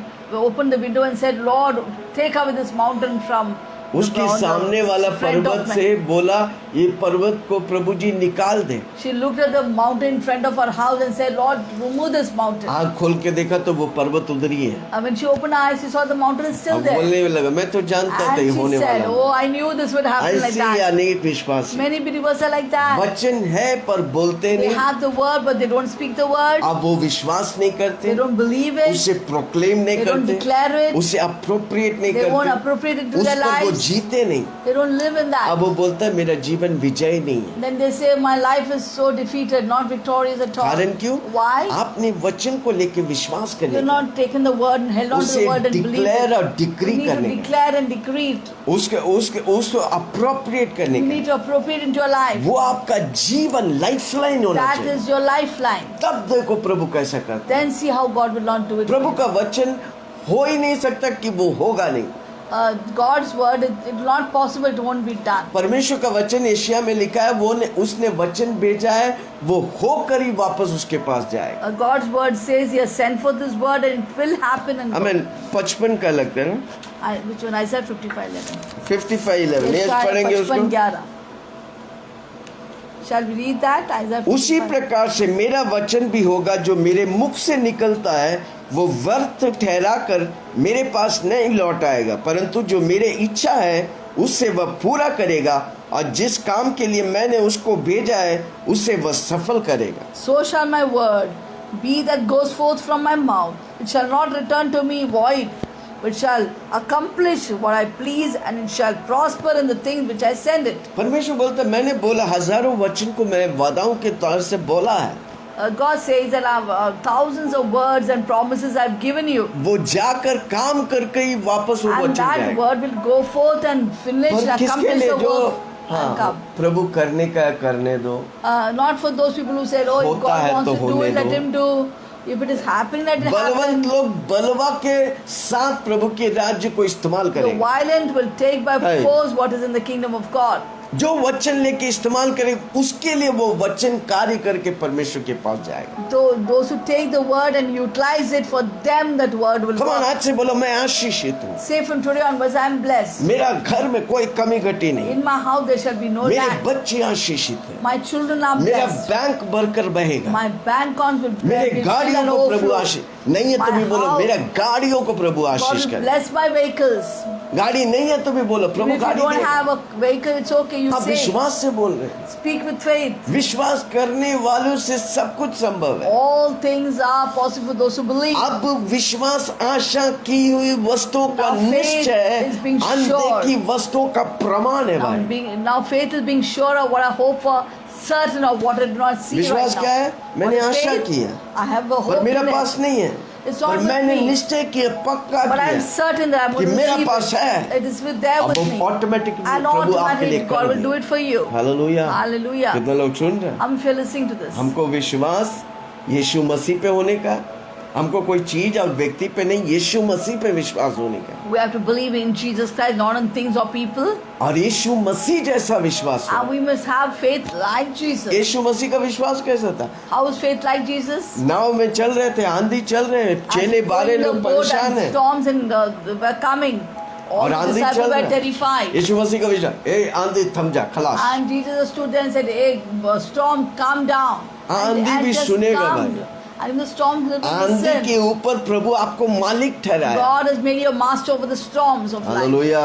opened the window and said, Lord, take away this mountain from उसके सामने वाला पर्वत से बोला, ये पर्वत को प्रभु जी निकाल दे। She looked at the mountain in front of her house and said, Lord, remove this mountain. आँख खोल के देखा तो वो पर्वत उधर ही है। And when she opened her eyes, she saw the mountain is still अब there. बोलने लगा, मैं तो जानता था And ये she होने said, वाला oh, I knew this would happen like ऐसे that. अनेक विश्वास है। Many believers are like that. वचन है पर बोलते They नहीं। have the word, but they don't speak the word. अब वो विश्वास नहीं करते, They don't believe it. उसे प्रोक्लेम नहीं They don't करते, declare it. उसे अप्रोप्रिएट नहीं They won't करते, appropriate it to उस their पर वो lives. जीते नहीं। They don't live in अब that. वो बोलता है मेरा जीवन विजय नहीं है। Then they say, my life is so defeated, not victorious at all. कारण क्यों? Why? आपने वचन को लेके विश्वास You're करने का, not taking the word and held on to उसे the word and believe declare it. और डिक्री You need to करने का, declare and decree it. उसको अप्रोप्रिएट करने You का, need to appropriate into your life. वो आपका जीवन लाइफलाइन होना That चाहिए। is your lifeline. तब देखो प्रभु कैसा करता है। Then see how God will not do it. प्रभु का वचन हो ही नहीं सकता कि वो होगा नहीं। God's word, it's not possible, it won't be done. परमेश्वर का वचन एशिया में लिखा है, उसने वचन भेजा है, वो होकर ही वापस उसके पास जाएगा। God's word says He has sent forth His word and it will happen. And हमें 55 का लगता है ना, which one? Isaiah 55:11. 55:11 ये पढ़ेंगे उसको। 55:11. Shall we read that? Isaiah 55. उसी प्रकार से मेरा वचन भी होगा जो मेरे मुख से निकलता है, वो व्यर्थ ठहरा कर मेरे पास नहीं लौट आएगा, परंतु जो मेरे इच्छा है उससे वह पूरा करेगा, और जिस काम के लिए मैंने उसको भेजा है उसे वह सफल करेगा। So shall my word be that goes forth from my mouth. It shall not return to me void, but shall accomplish what I please, and it shall prosper in the things which I send it. परमेश्वर बोलता है, मैंने बोला, हजारों वचन को मैं वादाओं के तौर से बोला है। God says that I've thousands of words and promises I've given you. वो जाकर काम करके ही वापस वो And वचन that जाएगा। word will go forth and finish, पर किसके accomplish लिए? the जो work and हाँ come. प्रभु करने का करने दो, Not for those people who said, oh, if होता God है wants तो to do होने it, let दो। Him do. If it is happening, let it Balwant happen. लोग बलवा के साथ प्रभु के राज्य को इस्तेमाल The करेंगे। violent will take by Hey. force what is in the kingdom of God. जो वचन लेके इस्तेमाल करे, उसके लिए वो वचन कार्य करके परमेश्वर के पास जाएगा। So those who take the word and utilize it, for them that word will Come on, work. आज से बोलो, मैं आशीषित हूँ, Say from today onwards, I am blessed. मेरा घर में कोई कमी घटी नहीं, In my house there shall be no मेरे lack. बच्चे आशीषित हैं, My children are मेरा blessed. बैंक भरकर बहेगा, My bank accounts will मेरे be गाड़ियों filled को and प्रभु overflow. आशीष नहीं है तो भी My बोलो, house- मेरा गाड़ियों को प्रभु God आशीष will करे। bless my vehicles. गाड़ी नहीं है तो भी बोलो, Even प्रभु if you गाड़ी don't they. have a vehicle, it's okay. You आप say, विश्वास से बोल रहे हैं। speak with faith. विश्वास करने वालों से सब कुछ संभव है। All things are possible for those who believe. अब विश्वास आशा की हुई वस्तुओं का Now faith निश्चय, is being sure. अनदेखी वस्तुओं का प्रमाण है भाई। Now faith is being sure of what I hope for, certain of what I do not see विश्वास right क्या now. है? मैंने What is आशा faith? की है, I have a पर hope मेरा in पास it. नहीं है, It's not पर with मैंने me. निश्चय किया, पक्का But I am किया certain that I'm कि going to मेरा receive पास it. है। It is with there अब with वो me. ऑटोमेटिकली And प्रभु आपके automatically लिए God कर will do it for you. Hallelujah. Hallelujah. कितने लोग सुन रहे हैं? If you're listening to this. हमको विश्वास यीशु मसीह पे होने का, हमको कोई चीज और व्यक्ति पे नहीं, यीशु मसीह पे विश्वास होने का, We have to believe in Jesus Christ, not on things or people. और यीशु मसीह जैसा विश्वास हो। And we must have faith like Jesus. यीशु मसीह का विश्वास कैसा था? How is faith like Jesus? नाव में चल रहे थे, आंधी चल रहे हैं, चेले बारे And लोग the boat परेशान and हैं, storms and were coming. All और the आंधी disciples चल were रहा है। terrified. यीशु मसीह का विश्वास, ए आंधी थम जा, खलास। And Jesus stood there and said, "Hey, storm, calm down." आंधी भी just सुनेगा calmed. भाई। And the storm will आंधी listen. के ऊपर प्रभु आपको मालिक ठहराया। God has made you a master over the storms of life. Hallelujah.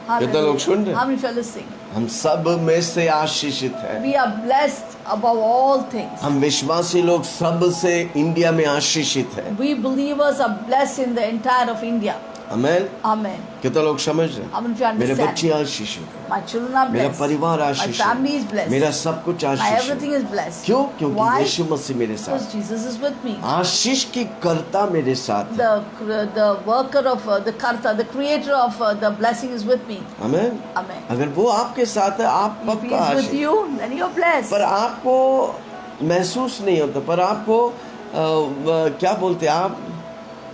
कितने लोग सुन Hallelujah. रहे How हैं? many fell listening? हम सब में से आशीषित है। We are blessed above all things. हम विश्वासी लोग सब से इंडिया में आशीषित है। We believers are blessed in the entire of India. Amen. Amen. कितने लोग समझ रहे How हैं? many of you मेरे understand? बच्चे आशीषित है, My children are मेरा blessed. परिवार My आशीषित family is है, blessed. मेरा सब कुछ My आशीषित everything है। is blessed. क्यों? क्योंकि Why? यीशु मसीह मेरे Because साथ, Jesus is with me. आशीष की कर्ता मेरे साथ है। The worker of the Karta, the creator of the blessing is with me. Amen. Amen. अगर वो आपके साथ है, आप If he पक्का is with Ashish. you, then you are blessed. पर आपको महसूस नहीं होता, पर आपको क्या बोलते हैं आप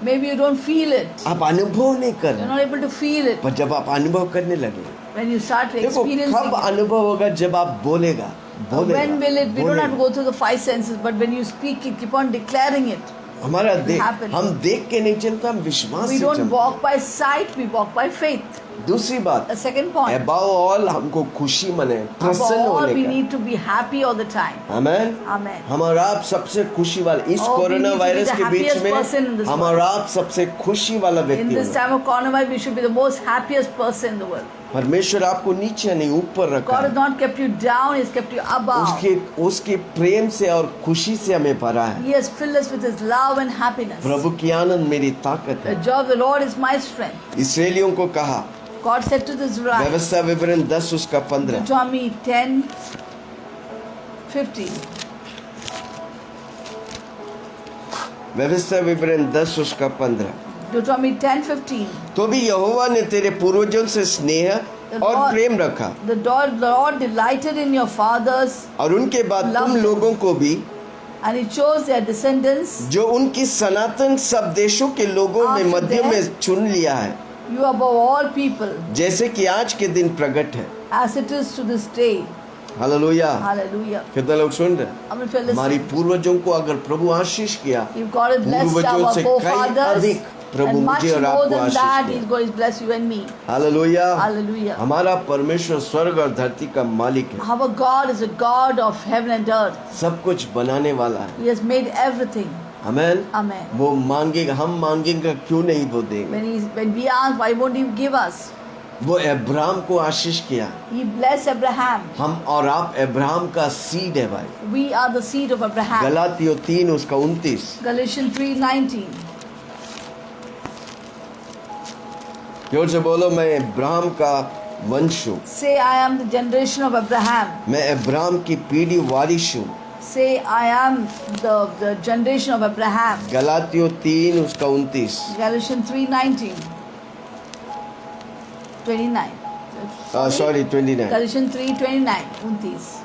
Maybe you don't feel it. अनुभव नहीं कर You're रहे। not able to feel it. पर जब आप अनुभव करने लगे, When you start देखो experiencing कब it. अनुभव होगा? जब आप बोलेगा, When will it? We don't have to बोलेगा। go through the five senses, but when you speak it, keep on declaring it. हमारा happen. हम देख के नहीं चलता, हम विश्वास We से don't चलते। walk by sight, we walk by faith. दूसरी बात, The second point. Above all हमको खुशी मने, Above प्रसन्न all, होने we का। need to be happy all the time. Amen. Amen. हमारा आप सबसे खुशी वाला, इस Oh, we corona need to be virus the के बीच happiest में person in this हमारा आप सबसे खुशी वाला In व्यक्ति this होना। time of coronavirus, we should be the most happiest person in the world. परमेश्वर आपको नीचे नहीं ऊपर रखा God has है। not kept you down, He has kept you above. उसके प्रेम से और खुशी से हमें भरा है। He has filled us with His love and happiness. प्रभु की आनंद मेरी ताकत The है। joy of the Lord is my strength. इसराइलियों को कहा, God said to the Israelites, व्यवस्था विवरण 10 उसका 15, Deuteronomy 10:50. व्यवस्था विवरण 10 उसका 15। Deuteronomy 10:15. तो भी यहोवा ने तेरे पूर्वजों से स्नेह और Lord- प्रेम रखा, The Lord delighted in your fathers, और उनके बाद Love तुम them. लोगों को भी, and He chose their descendants. जो उनकी सनातन सब देशों के लोगों में After मध्य them. में चुन लिया है, You above all people, जैसे कि आज के दिन प्रकट है। as it is to this day. Hallelujah. Hallelujah. कितने लोग सुन रहे हैं? How many of you are हमारी listening? पूर्वजों को अगर प्रभु आशीष किया, If God has blessed पूर्वजों our से कई forefathers, अधिक प्रभु and much मुझे और more आपको than आशीष that, दिया। He's going to bless you and me. Hallelujah. Hallelujah. हमारा परमेश्वर स्वर्ग और धरती का मालिक है, Our God is a God of heaven and earth. सब कुछ बनाने वाला है। He has made everything. Amen. Amen. वो मांगेगा, हम मांगेंगे क्यों नहीं वो देंगे। When we ask, why won't He give us? वो अब्राहम को आशीष किया, He blessed Abraham. हम और आप अब्राहम का सीड है भाई। We are the seed of Abraham. गलातियों 3 उसका 29। Galatians 3:19. जोर से बोलो, मैं अब्राहम का वंश हूँ, Say, I am the generation of Abraham. मैं अब्राहम की पीढ़ी वारिश हूँ। Say, I am the generation of Abraham. गलातियों 3 उसका 29। Galatians 3:19. 29. सॉरी 29। Galatians 3:29. 29.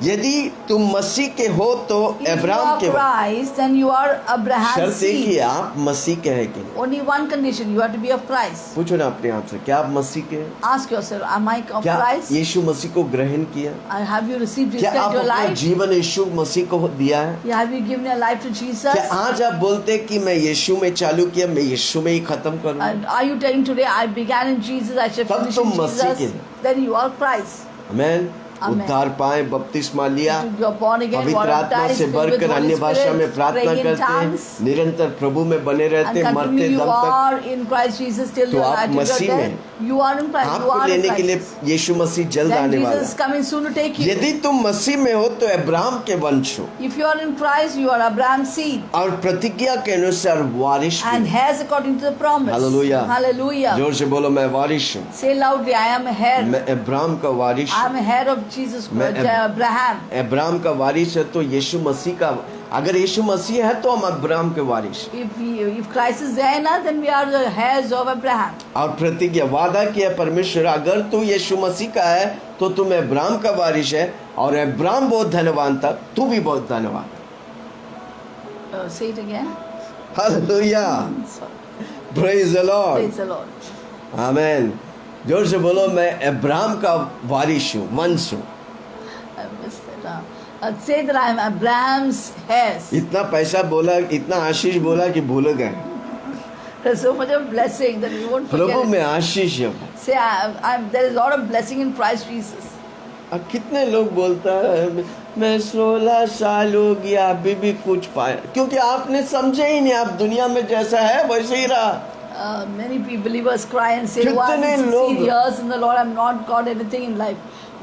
यदि तुम मसीह के हो तो If you अब्राहम are के हो। Christ, then you are Abraham's शर्त है कि seed. आप मसीह के हैं कि नहीं। Only one condition, you have to be of Christ. पूछो ना अपने आप से, क्या आप मसीह के हैं? Ask yourself, am I of क्या Christ? यीशु मसीह को ग्रहण किया? Have you received Jesus क्या into आप your अपना life? जीवन यीशु मसीह को दिया है? Yeah, have you given your life to Jesus? क्या आज आप बोलते हैं कि मैं यीशु में चालू किया, मैं यीशु में ही खत्म करूँ? And are you telling today, I began in Jesus, I shall तब finish तुम in मसीह के Jesus? हैं। Then you are Christ. Amen. Amen. उद्धार पाए, बपतिस्मा लिया, You're born again, पवित्र आत्मा baptized, से filled with भरकर अन्य Holy भाषा में Spirit, प्रार्थना praying in करते, tongues, निरंतर प्रभु में बने and रहते, मरते continue you दम तक। are in Christ Jesus till तो your आप life till मसीह your में death. You are in Christ. You आपको are in लेने के लिए Christ. यीशु मसीह जल्द Then आने वाला Jesus is है। coming soon to take you. यदि तुम मसीह में हो तो अब्राहम के वंश हो, If you are in Christ, you are Abraham's seed और प्रतिज्ञा के अनुसार वारिश भी and हो। heirs according to the promise. Hallelujah. Hallelujah. जोर से बोलो, मैं वारिश हूँ, Say loudly, I am a heir. मैं अब्राहम का वारिश I हूँ। am a heir of Jesus, मैं Abraham. अब्राहम का वारिश है तो यीशु मसीह का, अगर यीशु मसीह है तो हम अब्राहम के वारिश। If Christ is there in us, then we are the heirs of Abraham. और प्रतिज्ञा वादा किया परमेश्वर, अगर तू यीशु मसीह का है तो तुम अब्राहम का वारिश है, और अब्राहम बहुत धनवान था, तू भी बहुत धनवान। Say it again. Hallelujah, praise the Lord, Praise the Lord. आमेन। जोर से बोलो, मैं अब्राहम का वारिस हूँ, वंश हूँ। I missed that. Say that I am Abraham's heirs. इतना पैसा बोला, इतना आशीष बोला कि भूल गए। There's so much of blessing that we won't Prabhu forget. में आशीष है। Say, there is a lot of blessing in Christ Jesus. अब कितने लोग बोलता है मैं 16 साल हो गया अभी भी कुछ पाया, क्योंकि आपने समझे ही नहीं, आप दुनिया में जैसा है वैसे ही रहा। Many people, believers cry and say, "Why कितने 16 लोग- years in the Lord, I've not got anything in life."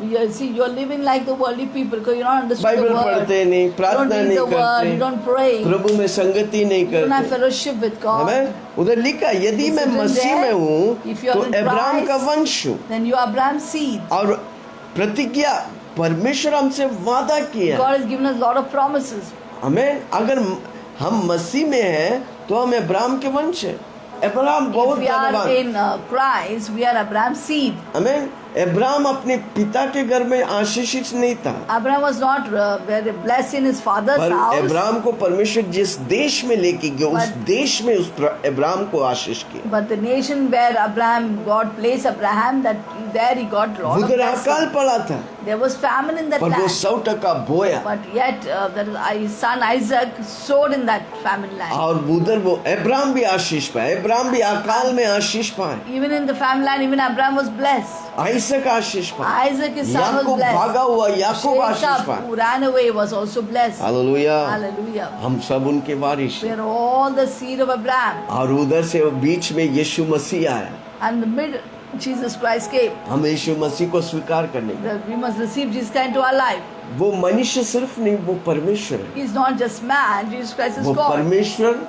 See, you're living like the worldly people because you're not understanding Bible the word. पढ़ते नहीं, You don't प्रार्थना read नहीं the word. You don't pray. करते, प्रभु में संगति नहीं You don't have करते। fellowship with God. हमें उधर लिखा, यदि It's मैं written मसीह there, में हूँ if you are तो in अब्राहम का Christ, वंश हूँ। Then you are Abraham's seed. और प्रतिज्ञा परमेश्वर हमसे वादा किया। God has given us a lot of promises. हमें अगर हम मसीह में हैं तो हम अब्राहम के वंश हैं। अब्राहम बहुत If we are धनवान। in Christ, we are Abraham's seed. हमें अब्राहम अपने पिता के घर में आशीषित नहीं था, Abraham was not very blessed in his father's पर house. अब्राहम को परमेश्वर जिस देश में लेके गया उस But- देश में उस अब्राहम को आशीष किया। But the nation where Abraham, God placed Abraham, that there he got lot of उधर अकाल blessing. पड़ा था, There was famine in that पर वो land. 100% बोया, But yet his son Isaac sowed in that famine land. और उधर वो अब्राहम भी आशीष पाए, अब्राहम भी अकाल में आशीष पाए, Even in the famine land, even Abraham was blessed. आइसक आशीष पाए, Isaac, his son, was याकूब भागा blessed. हुआ याकूब आशीष Jacob, पाए। who ran away, was also blessed. Hallelujah, Hallelujah. हम सब उनके वारिस We हैं। are all the seed of Abraham. और उधर से वो बीच में यीशु मसीह आया, And the mid Jesus Christ came. हम यीशु मसीह को स्वीकार करने के। That we must receive Jesus Christ into our life. वो मनुष्य सिर्फ नहीं, वो परमेश्वर है। He is not just man. Jesus Christ is वो God. परमेश्वर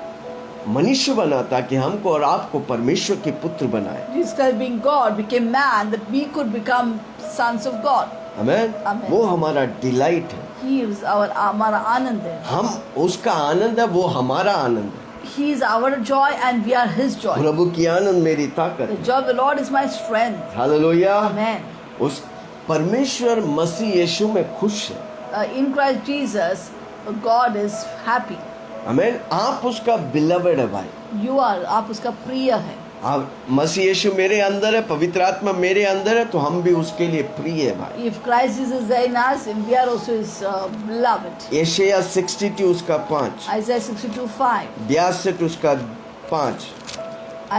मनुष्य बना ताकि हमको और आपको परमेश्वर के पुत्र बनाए। Jesus Christ being God became man that we could become sons of God. Amen. Amen. वो हमारा डिलाइट है, He is हमारा आनंद है. हम उसका आनंद है, वो हमारा आनंद है। He is our joy and we are His joy. प्रभु की आनंद मेरी ताकत The है। joy of the Lord is my strength. Hallelujah. Amen. उस परमेश्वर मसीह यीशु में खुश है। In Christ Jesus, God is happy. आमेन। आप उसका बिलवड है भाई। You are, आप उसका प्रिय है. आप मसीह यीशु मेरे अंदर है, पवित्र आत्मा मेरे अंदर है, तो हम भी उसके लिए प्रिय है भाई। If Christ Jesus is there in us, and we are also His beloved. यशायाह 62 उसका 5, Isaiah 62:5. 62 उसका 5,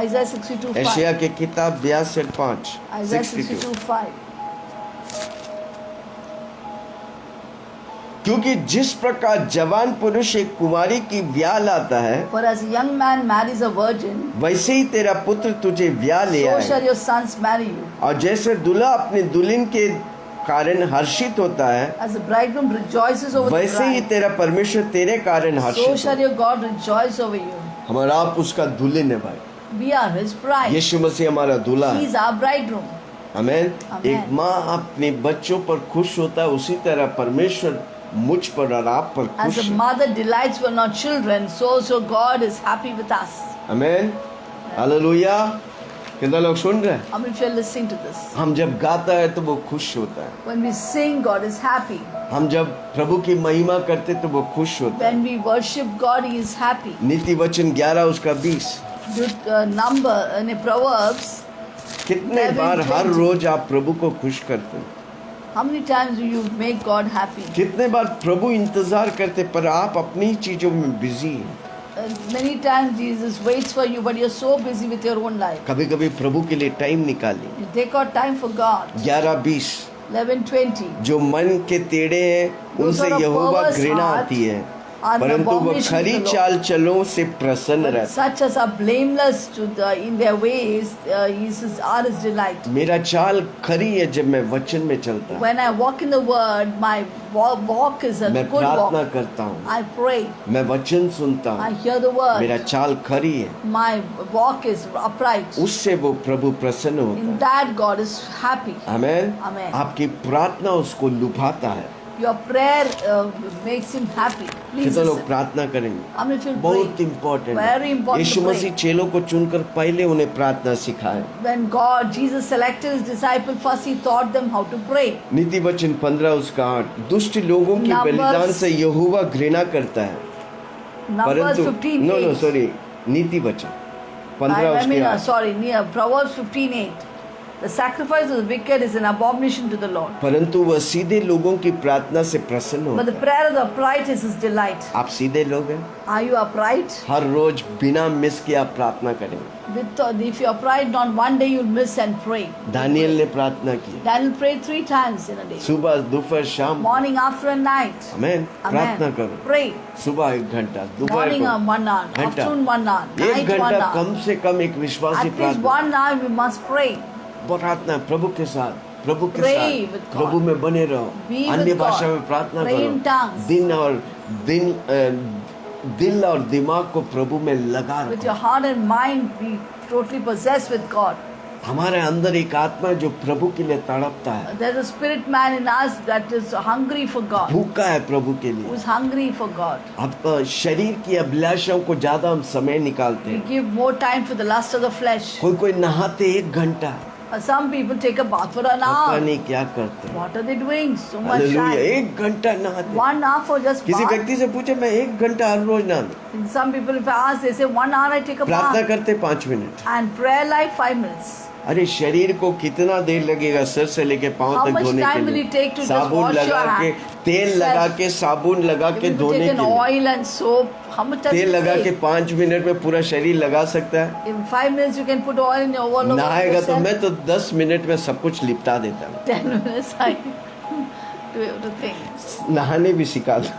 Isaiah 62:5. यशायाह के किताब 62:5, Isaiah 62। 62:5. क्योंकि जिस प्रकार जवान पुरुष एक कुमारी की ब्याह लाता है, For as a young man marries a virgin, वैसे ही तेरा पुत्र तुझे ब्याह ले so shall आए। your sons marry you. और जैसे दूल्हा अपने दुल्हन के कारण हर्षित होता है, As the bridegroom rejoices over the वैसे ही bride, तेरा परमेश्वर तेरे कारण so हर्षित shall हो। your God rejoice over you. हमारा आप उसका दुल्हन है भाई। We are His bride. यीशु मसीह हमारा दूल्हा He है। is our bridegroom. आमेन। आमेन। एक माँ अपने बच्चों पर खुश होता है, उसी तरह परमेश्वर मुझ पर और आप पर As खुश a है। mother delights when her children, so also God is happy with us. Amen. Hallelujah. कितना लोग सुन रहे हैं? How many of you are listening to this? हम जब गाता है तो वो खुश होता है, When we sing, God is happy. हम जब प्रभु की महिमा करते तो वो खुश होता है। When we worship God, He is happy. नीति वचन 11 उसका 20। Number in Proverbs, कितने 11, बार हर 20। रोज आप प्रभु को खुश करते हैं? how many times do you make God happy? कितने बार प्रभु इंतजार करते, पर आप अपनी चीजों में बिजी हैं। Many times Jesus waits for you, but you're so busy with your own life. कभी कभी प्रभु के लिए टाइम निकालिए। You take out time for God. 11-20। 11:20. जो मन के टेढ़े हैं उनसे Those are यहोवा perverse घृणा heart आती है, are परंतु वो abomination खरी to the Lord. चाल चलों से प्रसन्न But रहता such as are blameless in their ways, are His delight. है। मेरा चाल खरी है जब मैं वचन में चलता हूँ, When I walk in the Word, my walk is a मैं good प्रार्थना walk. करता हूँ, I pray. मैं वचन सुनता I हूँ, hear the मेरा Word. चाल खरी है, My walk is upright. उससे वो प्रभु प्रसन्न होता In है। that God is happy. Amen. Amen. आपकी प्रार्थना उसको लुभाता है। Your prayer makes Him happy. Please कितने लोग listen. प्रार्थना करेंगे? How many of you बहुत pray? इम्पोर्टेंट Very है। important यीशु to pray. मसीह चेलों को चुनकर पहले उन्हें प्रार्थना सिखाए। When Jesus selected His disciples, first He taught them how to pray. नीति वचन 15 उसका 8। दुष्ट लोगों की Numbers- बलिदान से यहोवा घृणा करता है। Numbers 15:8. नो सॉरी, नीति वचन 15 उसके आठ। sorry, Proverbs 15:8. The sacrifice of the wicked is an abomination to the Lord, परंतु वह सीधे लोगों की प्रार्थना से प्रसन्न but होता the है। prayer of the upright is his delight. आप सीधे लोग हैं, Are you upright? हर रोज बिना मिस के आप प्रार्थना करेंगे। If you're upright, not one day you'll miss and pray. Daniel ने प्रार्थना की, Daniel prayed 3 times in a day, सुबह दोपहर शाम। morning, after, and night. आमेन। प्रार्थना Amen. करो, Pray. सुबह 1 घंटा, दोपहर Morning को 1 hour, घंटा, afternoon 1 hour, 1 night 1 घंटा hour. कम से कम एक विश्वासी At least प्रार्थना। 1 hour we must pray. प्रार्थना प्रभु के साथ, प्रभु के Pray साथ, with God. प्रभु में बने रहो, Be with अन्य भाषा God. में प्रार्थना Pray in tongues. करो, दिल और दिमाग को प्रभु में लगा With your रखो। heart and mind be totally possessed with God. हमारे अंदर एक आत्मा है जो प्रभु के लिए तड़पता है, There's a spirit man in us that is hungry for God, भूखा है प्रभु के who लिए। is hungry for God. अब शरीर की अभिलाषाओं को ज्यादा हम समय निकालते We हैं। give more time for the lust of the flesh. कोई नहाते 1 घंटा, Some people take a bath for an पता hour. नहीं क्या करते हैं। What are they doing? So much hallelujah, time. 1 घंटा नहाते। 1 hour for just किसी bath. व्यक्ति से पूछे, मैं 1 घंटा हर रोज नहाता। And some people, if I ask, they say 1 hour I take a प्रार्थना bath. करते 5 minute. And prayer life 5 minutes. अरे शरीर को कितना देर लगेगा सर से लेके पांव How तक much धोने के time will लिए? it take to just साबुन wash लगा your के, hand? तेल Self. लगा के, साबुन लगा के If you धोने take के an लिए oil and soap, how much time तेल will लगा it के take? 5 मिनट में पूरा शरीर लगा सकता है। In 5 minutes you can put oil in your all over नहाएगा तो yourself. मैं तो 10 मिनट में सब कुछ लिपटा देता हूँ। 10 minutes I to think. नहाने भी सिखा दो।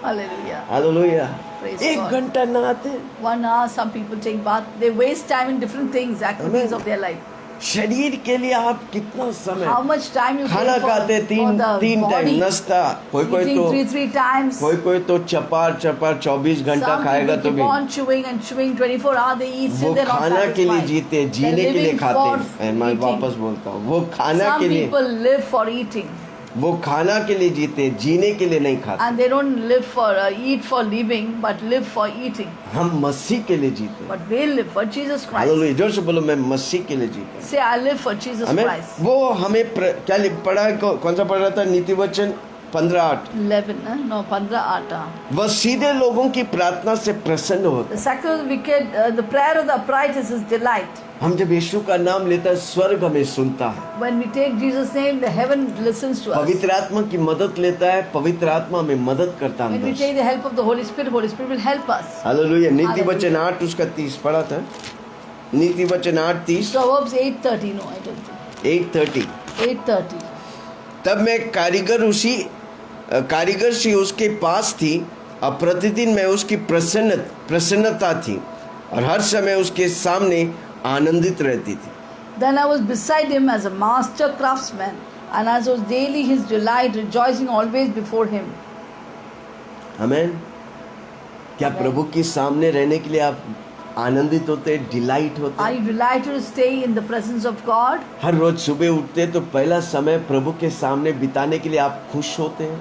Hallelujah. हालेलुया। Praise 1 God. घंटा नहाते। 1 hour, some people take bath. They waste time in different things, activities Amen. of their life. शरीर के लिए आप कितना समय, How much time you खाना take खाते for 3 the टाइम, body. नाश्ता कोई Eating तो 3 times. कोई तो चपार 24 घंटा Some खाएगा people तो keep भी on chewing and chewing 24 hours. They eat वो still they're not खाना के लिए satisfied. जीते, They're जीने के लिए living खाते for हैं। मैं eating. वापस बोलता हूँ, वो खाना Some के लिए, people live for eating वो खाना के लिए जीते, जीने के लिए नहीं खाते। and they don't live for eat for living but live for eating. हम मसीह के लिए जीते। But they live for Jesus Christ. Hallelujah, जोर से बोलो, मैं मसीह के लिए जीता। Say I live for Jesus हमें Christ. वो हमें क्या पढ़ा है, कौन सा पढ़ रहा था? नीति वचन 15:8। 11 no 15:8. वह सीधे लोगों की प्रार्थना से प्रसन्न होता The sacrifice of the wicked, the prayer of the upright is his delight. है। हम जब यीशु का नाम लेता है, स्वर्ग हमें सुनता है। When we take Jesus' name, the heaven listens to us. पवित्र आत्मा की मदद लेता है, पवित्र आत्मा हमें मदद करता है When we अंदर take से। the help of the Holy Spirit will help us. Hallelujah. नीति Hallelujah. वचन 8 उसका 30 पढ़ा था। नीति वचन 8:30, Proverbs 8:30. No, I don't think. 8:30। 8:30. तब मैं कारीगर सी उसके पास थी, और प्रतिदिन मैं उसकी प्रसन्नता थी, और हर समय उसके सामने आनंदित रहती थी। Then I was beside him as a master craftsman, and as was daily his delight, rejoicing always before him. आमेन। क्या Amen. प्रभु के सामने रहने के लिए आप आनंदित होते, डिलाइट होते? Are you delighted to stay in the presence of God? हर रोज सुबह उठते तो पहला समय प्रभु के सामने बिताने के लिए आप खुश होते हैं?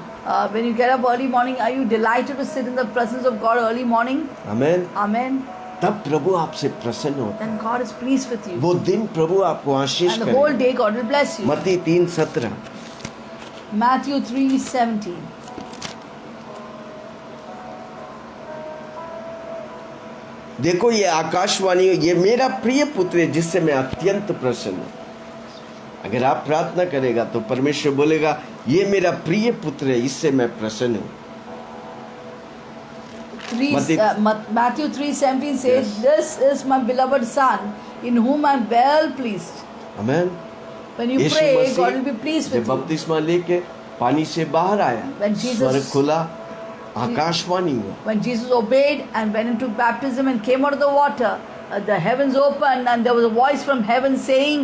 When you get up early morning, are you delighted to sit in the presence of God early morning? Amen. Amen. तब प्रभु आपसे प्रसन्न होता Then God is pleased with है। you. वो दिन प्रभु आपको आशीष And the whole करे। day God will bless you. मत्ती 3:17। Matthew 3:17. देखो ये आकाशवाणी, ये मेरा प्रिय पुत्र है जिससे मैं अत्यंत प्रसन्न हूँ। अगर आप प्रार्थना करेगा तो परमेश्वर बोलेगा, ये मेरा प्रिय पुत्र है, इससे मैं प्रसन्न हूँ। Matthew 3:17 says, Yes. "This is my beloved Son, in whom I am well pleased." Amen. When you Yeshu pray, Masih God will be pleased जब with you. बपतिस्मा लेके पानी से बाहर आया, When Jesus- स्वर्ग खुला, आकाशवाणी हुआ। When Jesus obeyed and went into baptism and came out of the water, the heavens opened and there was a voice from heaven saying,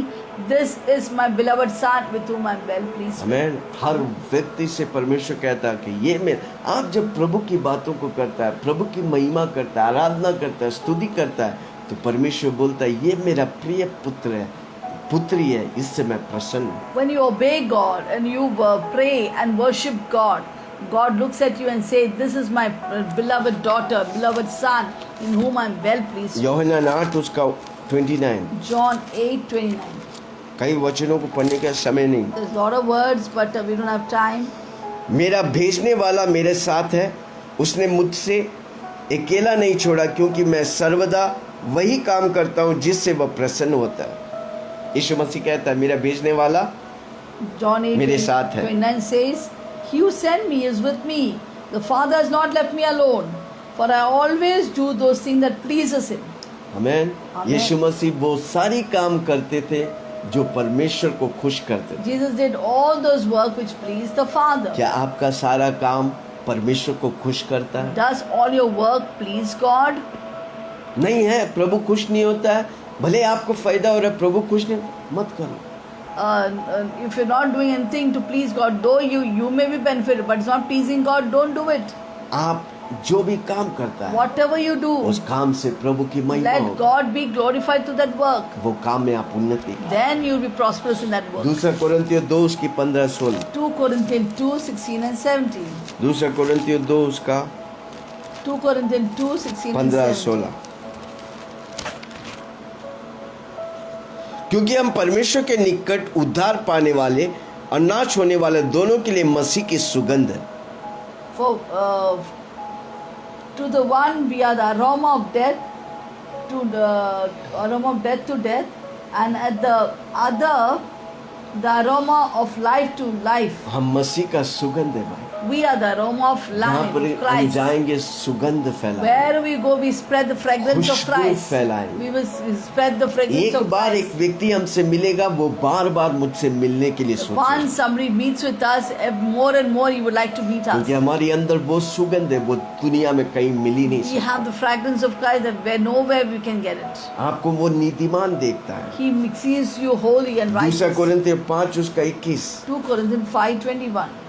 "This is my beloved Son, with whom I am well pleased." आमेन। हर व्यक्ति से परमेश्वर कहता है कि ये मैं, आप जब प्रभु की बातों को करता है, प्रभु की महिमा करता है, आराधना करता है, स्तुति करता है, तो परमेश्वर बोलता है, ये मेरा प्रिय पुत्र है, पुत्री है, इससे मैं प्रसन्न हूँ। When you obey God and you pray and worship God, God looks at you and says, "This is my beloved daughter, beloved son, in whom I am well pleased." यूहन्ना 8 उसका 29। John 8:29. कई वचनों को पढ़ने का समय नहीं। There's a lot of words, but we don't have time. मेरा भेजने वाला मेरे साथ है, उसने मुझसे अकेला नहीं छोड़ा, क्योंकि मैं सर्वदा वही काम करता हूँ जिससे वह प्रसन्न होता है। यीशु मसीह कहता है मेरा भेजने वाला John 8 मेरे साथ है। 29 says, He who sent me is with me. The Father has not left me alone, for I always do those things that pleases Him. आमेन। आमेन। यीशु मसीह वो सारी काम करते थे जो परमेश्वर को खुश करते थे। Jesus did all those work which pleased the Father. क्या आपका सारा काम परमेश्वर को खुश करता है? Does all your work please God? नहीं है, प्रभु खुश नहीं होता है। भले आपको फायदा हो रहा है, प्रभु खुश नहीं, मत करो। If you're not doing anything to please God, though you may be benefited, but it's not pleasing God, don't do it. आप जो भी काम करता है Whatever you do, उस काम से प्रभु की महिमा let होगी। God be glorified through that work. वो काम में आप उन्नति करें। Then you'll be prosperous in that work. दूसरा कोरिन्थियों 2 उसकी 15-16। 2 Corinthians 2, 16 and 17. दूसरा कोरिन्थियों 2 उसका 2 Corinthians 2, 16 and 17. 15-16। क्योंकि हम परमेश्वर के निकट उद्धार पाने वाले और नाश होने वाले दोनों के लिए मसीह की सुगंध है। For to the one we are the aroma of death to death, and at the other the aroma of life to life. हम मसीह का सुगंध है भाई। We are the aroma of जहाँ life पर of हम Christ. जाएंगे सुगंध फैलाएंगे। Where we go, we spread the fragrance of Khushboo Christ. फैलाएंगे। We will spread the fragrance एक of बार Christ. एक व्यक्ति हमसे मिलेगा, वो बार बार मुझसे मिलने के लिए सोचेगा, Once somebody meets with us, more and more he would like to meet us. क्योंकि हमारे अंदर वो सुगंध है, वो दुनिया में कहीं मिल ही नहीं We सकती। have the fragrance of Christ that where nowhere we can get it. आपको वो नीतिमान देखता है। He sees you holy and दूसरा righteous. कोरिन्थियों 5 उसका 21। 2 Corinthians 5:21.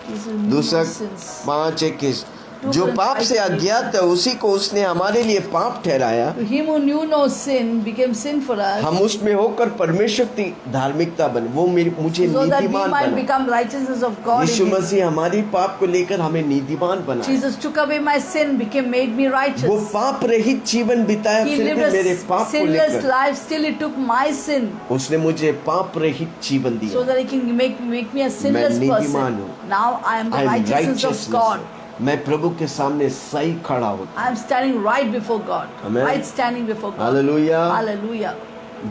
This is दूसरा nonsense. 5:21। 2 जो पाप से Corinthians अज्ञात है उसी को उसने हमारे लिए पाप ठहराया, To him who knew no sin became sin for us, हम उसमें होकर परमेश्वर की धार्मिकता बने। वो मुझे so that we नीतिमान might बना। become righteousness of God. Yeshu in him. मसीह हमारी पाप को लेकर हमें नीतिमान बना। Jesus took away my sin, made me वो righteous. पाप रहित जीवन बिताया, He फिर भी lived मेरे a पाप को sinless लेकर life. Still, he took my sin, उसने मुझे पाप रहित जीवन so दिया। that he can make me a sinless नीतिमान person. हूँ। Now I am the I am righteousness of righteousness। God. मैं प्रभु के सामने सही खड़ा होता। I am standing right before God. Amen. Right standing before God. Hallelujah. Hallelujah.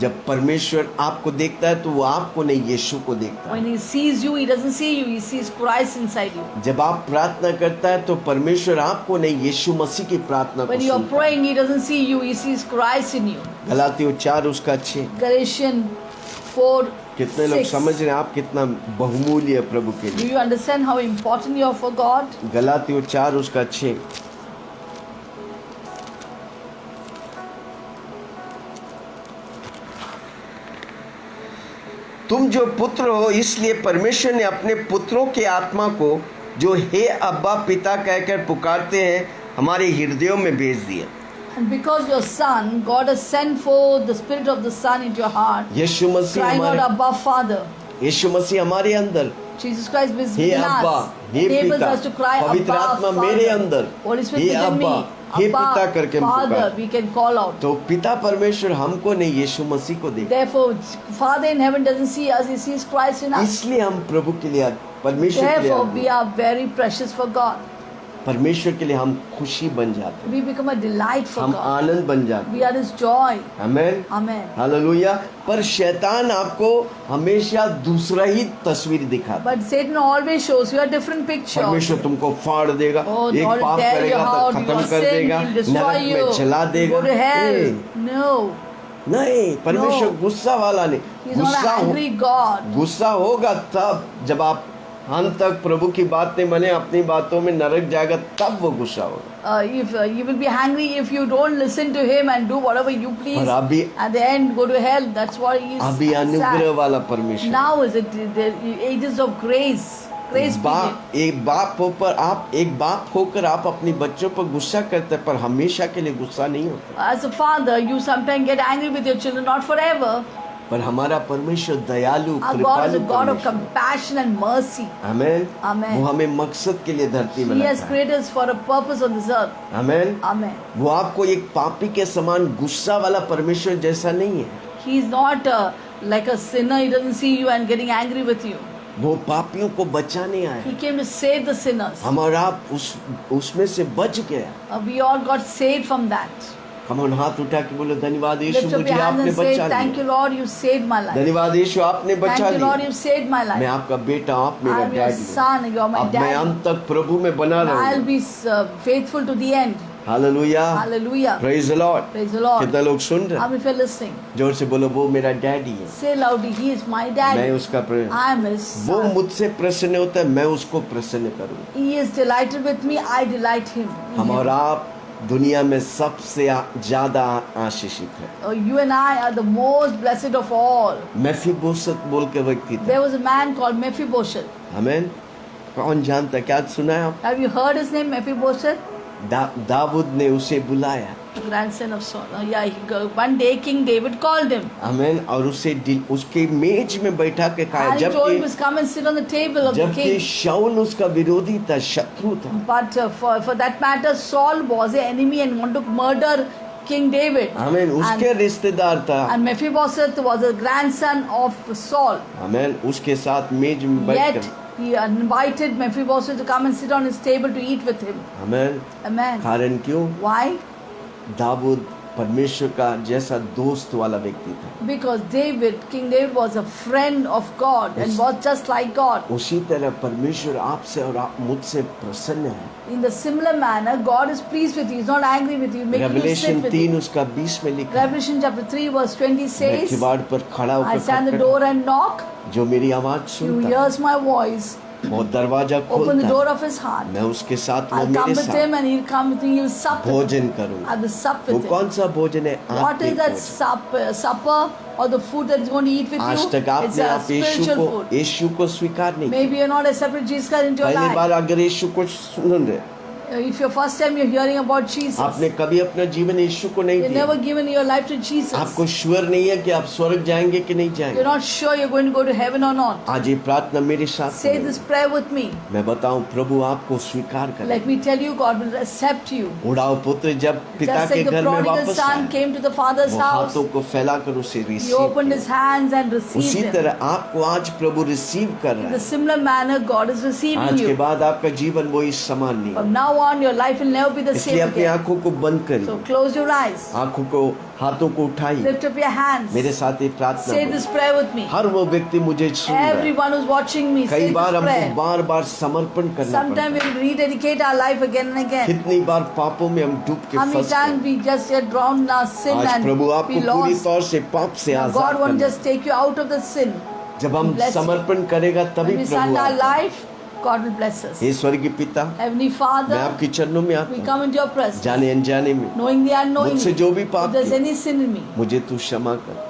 जब परमेश्वर आपको देखता है तो वो आपको नहीं, यीशु को देखता है। When he sees you, he doesn't see you. He sees Christ inside you. जब आप प्रार्थना करता है तो परमेश्वर आपको नहीं, यीशु मसीह की प्रार्थना को When you are सुनता है। praying, he doesn't see you. He sees Christ in you. गलातियों 4 उसका 6। Galatians 4, कितने लोग 6. समझ रहे हैं आप कितना बहुमूल्य है प्रभु के Do लिए? you understand how important you are for God? गलातियों 4 उसका 6। तुम जो पुत्र हो, इसलिए परमेश्वर ने अपने पुत्रों के आत्मा को, जो हे अब्बा पिता कहकर पुकारते हैं, हमारे हृदयों में भेज दिया। And because your son, God has sent forth the spirit of the son into your heart, Yeshu Masih crying out, हमारे, Abba, Father. यीशु मसीह हमारे अंदर, Jesus Christ is hey within अब्बा, us, हे enables पिता, us to cry, पवित्र Abba, आत्मा मेरे Father. अंदर, Holy Spirit हे within me, अब्बा, हे पिता करके हम Father, पुकार। we can call out. तो पिता परमेश्वर हमको नहीं, यीशु मसीह को देखता। Therefore, Father in heaven doesn't see us, he sees Christ in us. इसलिए हम प्रभु के लिए, परमेश्वर के Therefore, we लिए, are very precious for God. परमेश्वर के लिए हम खुशी बन जाते हैं, We become a delight for हम God. आनंद बन जाते We are his joy. हैं। आमेन। Amen. हालेलुया। पर शैतान आपको हमेशा दूसरा ही तस्वीर दिखाता है। But Satan always shows you a different picture. परमेश्वर तुमको फाड़ देगा, Oh, एक Lord, पाप tear you करेगा तो out, you खत्म are कर sin, देगा, he'll destroy नरक you, में जला देगा। go to hell. No, नहीं, परमेश्वर No. गुस्सा वाला नहीं। he's not an angry God. गुस्सा होगा तब जब आप अंत तक प्रभु की बात नहीं माने, अपनी बातों में नरक जाएगा, तब वो गुस्सा होगा। If you will be angry if you don't listen to him and do whatever you please, और अभी at the end go to hell. That's what he is. अभी अनुग्रह sad. वाला परमेश्वर। Now is it the ages of grace? Grace period. एक बाप होकर आप अपने बच्चों पर गुस्सा करते हैं, पर हमेशा के लिए गुस्सा नहीं होता। As a father, you sometimes get angry with your children, not forever. पर हमारा परमेश्वर दयालु, Our God is a कृपालु God of परमेश्वर। compassion and mercy. Amen. Amen. वो हमें मकसद के लिए धरती में He has रखा है। created us for a purpose on this earth. Amen. Amen. वो आपको एक पापी के समान गुस्सा वाला परमेश्वर जैसा नहीं है। He is not like a sinner. He doesn't see you and getting angry with you. वो पापियों को बचाने आया। He came to save the sinners. हम और आप उसमें से बच गया। We all got saved from that. हम उन हाथ उठा के बोले धन्यवाद यीशु, Lift up मुझे your hands आपने and say, बचा thank you लिया। Lord, you saved my life. धन्यवाद यीशु, आपने बचा Thank you Lord, लिया। you saved my मैं life. आपका बेटा, आप मेरा I'm your daddy. son, you are my अब मैं daddy. अंत तक प्रभु में बना And I'll रहूंगा। be faithful to the end. Hallelujah, Hallelujah. Praise the Lord. Praise the Lord. कितना लोग सुन रहे How हैं? many of you are listening? जोर से बोलो, वो मेरा डैडी है, Say loudly, He is my मैं daddy. उसका I am His वो son. मुझसे प्रसन्न होता है, मैं उसको प्रसन्न करूँ। He is delighted with me, I delight Him. in हम Him. और आप दुनिया में सबसे ज्यादा आशीषित है। You and I are the most blessed of all. मेफीबोशत बोल के व्यक्ति था। There was a man called Mephibosheth. आमीन। कौन जानता है? क्या सुना है आप? Have you heard his name, Mephibosheth? Dawood ने उसे बुलाया। The grandson of Saul. One day King David called him. आमीन। और उसे उसके मेज में बैठा के खाया। And he told him जबकि to come and sit on the table of the जबकि king. शाऊल उसका विरोधी था, शत्रु था। But for that matter, Saul was an enemy and wanted to murder King David. आमीन। उसके रिश्तेदार था। And Mephibosheth was a grandson of Saul. आमीन। उसके साथ मेज में Yet बैठकर he invited Mephibosheth to come and sit on his table to eat with him. आमीन। Amen. कारण क्यों? Why? दाऊद परमेश्वर का जैसा दोस्त वाला व्यक्ति था। Because King David was a friend of God and was just like God. उसी तरह परमेश्वर आपसे और आप मुझसे प्रसन्न है। In the similar manner, God is pleased with you. He's not angry with you. Making you revelation sit with 3 you. उसका 20 में लिखा है, Revelation chapter 3 verse 20 मैं says, किवाड़ पर खड़ा I होकर stand at the खटखटा- door and knock. जो मेरी आवाज He सुनता है, hears my voice. वो दरवाजा Open the खोलता door है, of his heart. मैं उसके साथ, वो I'll come मेरे with him साथ and he'll come with me. He'll sup with भोजन me. करूंगा। I will sup वो with him. कौन सा भोजन है? What आत्मिक is that भोजन। supper or the food that he's going to eat with आज you? तक It's आपने a आप यीशु spiritual को food. यीशु को स्वीकार नहीं किया। Maybe you're not accepted Jesus Christ into your पहली life. बार अगर यीशु को सुन रहे, If your first time you're hearing about Jesus, आपने कभी अपना जीवन यीशु को नहीं you've दिया, never given your life to Jesus. आपको श्योर नहीं है कि आप स्वर्ग जाएंगे कि नहीं You're जाएंगे, not sure you're going to go to heaven or not. आज ये प्रार्थना मेरे साथ Say करें। this prayer with me. मैं बताऊं, प्रभु आपको स्वीकार Let करें। me tell you, God will accept you. उड़ाव पुत्र जब पिता Just के like the घर में prodigal वापस son आया, came to the father's वो house, हाथों को फैलाकर उसे he रिसीव opened his किया। hands and उसी received him. तरह आपको आज प्रभु रिसीव कर रहा In the है। similar manner, God is receiving आज के you. बाद आपका जीवन वो इस समान नहीं From है। now on, your life will never be the इसलिए same अपनी again. आंखों को बंद So करिए, close your eyes. आंखों को, हाथों को उठाइए, Lift up your hands. मेरे साथ ये प्रार्थना Say बोलिए। this prayer with me. हर वो व्यक्ति मुझे सुन रहा है। Everyone who's watching me, say कई this बार हमको prayer. बार बार समर्पण करना पड़ता Sometimes है। we will rededicate our life again and again. कितनी बार पापों में हम डूब के How many फंस times गए। we just get drowned in our sin आज and प्रभु we आपको पूरी lost. तौर से पाप से Now आजाद God won't करना। just take you out of the sin. जब हम bless you. समर्पण करेगा तभी When we Prabhu stand our आता है। life, God will bless us. हे स्वर्गीय पिता, Heavenly मैं Father, आपके चरणों में आता we हूँ, come into your presence, जाने अनजाने में knowingly and मुझसे unknowingly. जो भी पाप If there's किए, any sin in me, मुझे तू क्षमा कर,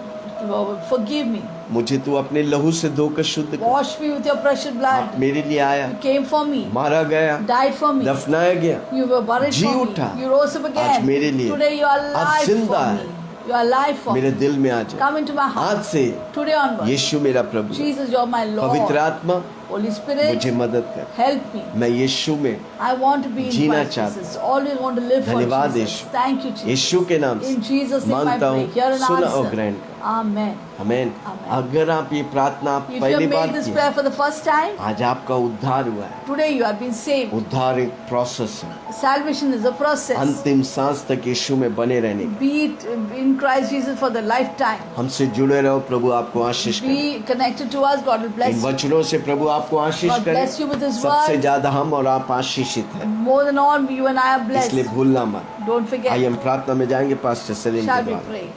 forgive me. मुझे तू अपने लहू से धोकर शुद्ध कर। Wash me with your precious blood. आप मेरे लिए आया, You came for me, मारा गया, died for me. दफनाया गया, You were buried ji for उठा। me. You rose up आज again. मेरे लिए Today you are आप alive जिंदा for है। me. You are alive for मेरे me. दिल में आ जाए। Come into my heart. आज से Today onwards. यीशु मेरा प्रभु है। Jesus, you're my पवित्र Lord. आत्मा Holy Spirit, मुझे मदद कर, help me. मैं यीशु में I want to be in Jeena Christ चाहता Jesus. Always want to live for धन्यवाद Jesus. Yeshu. Thank you, Jesus. यीशु के नाम In से Jesus' name I मांगता pray. हूँ, Hear and सुना और answer. ग्रहण कर। Amen. आमीन। Amen. अगर आप ये प्रार्थना आप If you पहली have बार made this की, prayer for the first time, आज आपका उद्धार हुआ है। today you have been saved. उद्धार एक प्रोसेस है, Salvation is a process. अंतिम सांस तक यीशु में बने रहने का। Be it in Christ Jesus for the lifetime. हमसे जुड़े रहो, प्रभु आपको आशीष करे। Be connected to us. God will bless in you. वचनों से प्रभु आपको आशीष God करे। bless you with His सबसे word. ज्यादा हम और आप आशीषित हैं, More than all, you and I are blessed. इसलिए भूलना मत। Don't forget. आइए हम प्रार्थना में जाएंगे पास्टर सलीम Shall के we बाद। pray?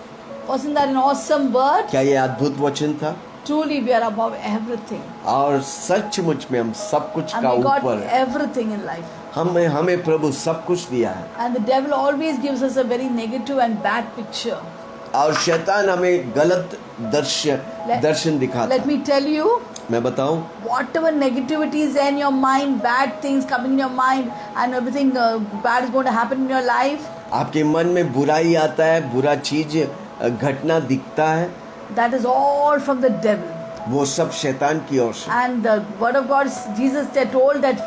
Wasn't that an awesome word? क्या ये अद्भुत वचन था? Truly, we are above everything. और सचमुच में हम सब कुछ And का we got ऊपर है। everything in life. हमें प्रभु सब कुछ दिया है, And the devil always gives us a very negative and bad picture. और शैतान हमें गलत दर्शन दिखाता Let है। me tell you, मैं बताऊं, whatever negativity is in your mind, bad things coming in your mind, and everything bad is going to happen in your life, आपके मन में बुराई आता है, बुरा चीज घटना दिखता है, that is all from the devil. वो सब शैतान की ओर से। And the word of God, Jesus told that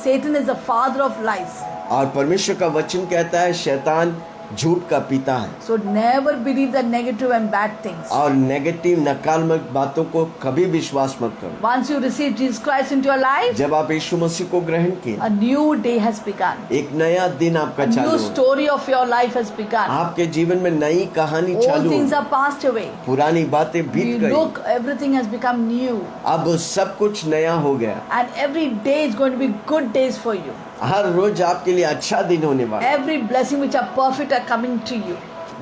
Satan is the father of lies. और परमेश्वर का वचन कहता है शैतान झूठ का पिता है So never believe the negative and bad things. और नेगेटिव नकारात्मक बातों को कभी विश्वास मत करो। Once you receive Jesus Christ into your life, जब आप यीशु मसीह को ग्रहण किए, a new day has begun. एक नया दिन आपका A चालू new हो, story of your life has begun. आपके जीवन में नई कहानी All चालू things हो, are passed away. पुरानी बातें You बीत गई, look, everything has become new. अब सब कुछ नया हो गया। And every day is going to be good days for you. हर रोज आपके लिए अच्छा दिन होने वाला है। Every blessing which are perfect are coming to you.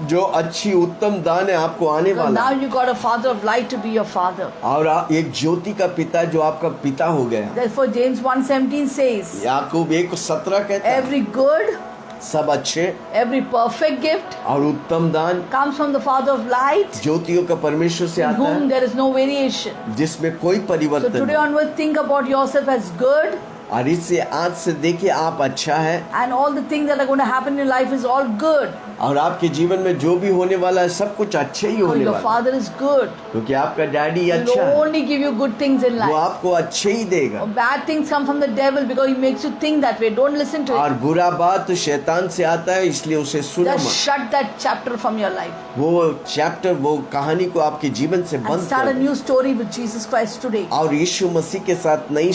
जो अच्छी उत्तम दान है आपको आने Because वाला now है। you got a father of light to be your father. और एक ज्योति का पिता जो आपका पिता हो गया। Therefore James 1:17 says, याकूब 1:17 कहता है, every good, सब अच्छे every perfect gift और उत्तम दान comes from the Father of light, ज्योतियों का परमेश्वर से in आता whom है, there is no variation. जिसमें कोई So परिवर्तन today नहीं। onwards think about yourself as good, और इससे आज से देखिए आप अच्छा है and all the things that are going to happen in your life is all good. और आपके जीवन में जो भी होने वाला है सब कुछ अच्छे ही Because होने your वाला है, Father is good. क्योंकि आपका डैडी He अच्छा will है, only give you good things in वो life. आपको अच्छे ही देगा। Bad things come from the devil because he makes you think that way. Don't listen to और it. बुरा बात शैतान से आता है, इसलिए उसे सुनो Just मत। shut that chapter from your life वो चैप्टर, वो कहानी को आपके जीवन से and बंद start a कर new story with Jesus Christ today. दो। और यीशु मसीह के साथ नई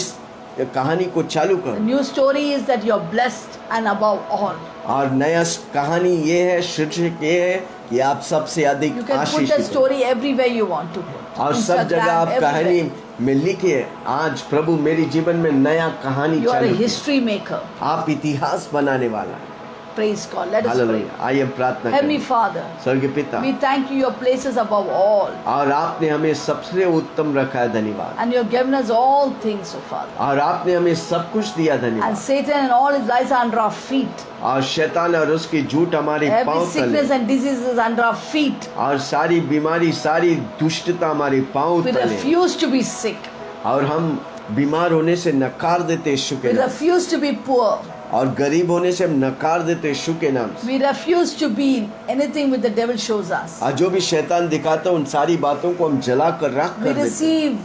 कहानी को चालू The करो। new story is that you're blessed and above all. और नया कहानी ये है, शीर्षक ये है कि आप सबसे अधिक You can put आशीषित the हैं। story everywhere you want to put. और सब जगह आप कहानी में लिखिए, आज प्रभु मेरे जीवन में नया कहानी You are a चालू कीजिए। history maker. आप इतिहास बनाने वाला है। Praise God. Let us pray. Hallelujah. आइए प्रार्थना Heavenly करें। Father, स्वर्गीय पिता, we thank you, your places above all. और आपने हमें सबसे उत्तम रखा है, धन्यवाद। And you have given us all things, O Father. और आपने हमें सब कुछ दिया, And धन्यवाद। Satan and all his lies are under our feet. और शैतान और उसकी झूठ हमारे Every पांव sickness तले, and disease is under our feet. और सारी बीमारी, सारी दुष्टता हमारे पांव We तले, refuse to be sick. और हम बीमार होने से नकार देते यीशु के We नाम, refuse to be poor. और गरीब होने से हम नकार देते यीशु के नाम से। We refuse to be anything which the devil shows us. और जो भी शैतान दिखाता है उन सारी बातों को हम जला कर राख We कर देते, receive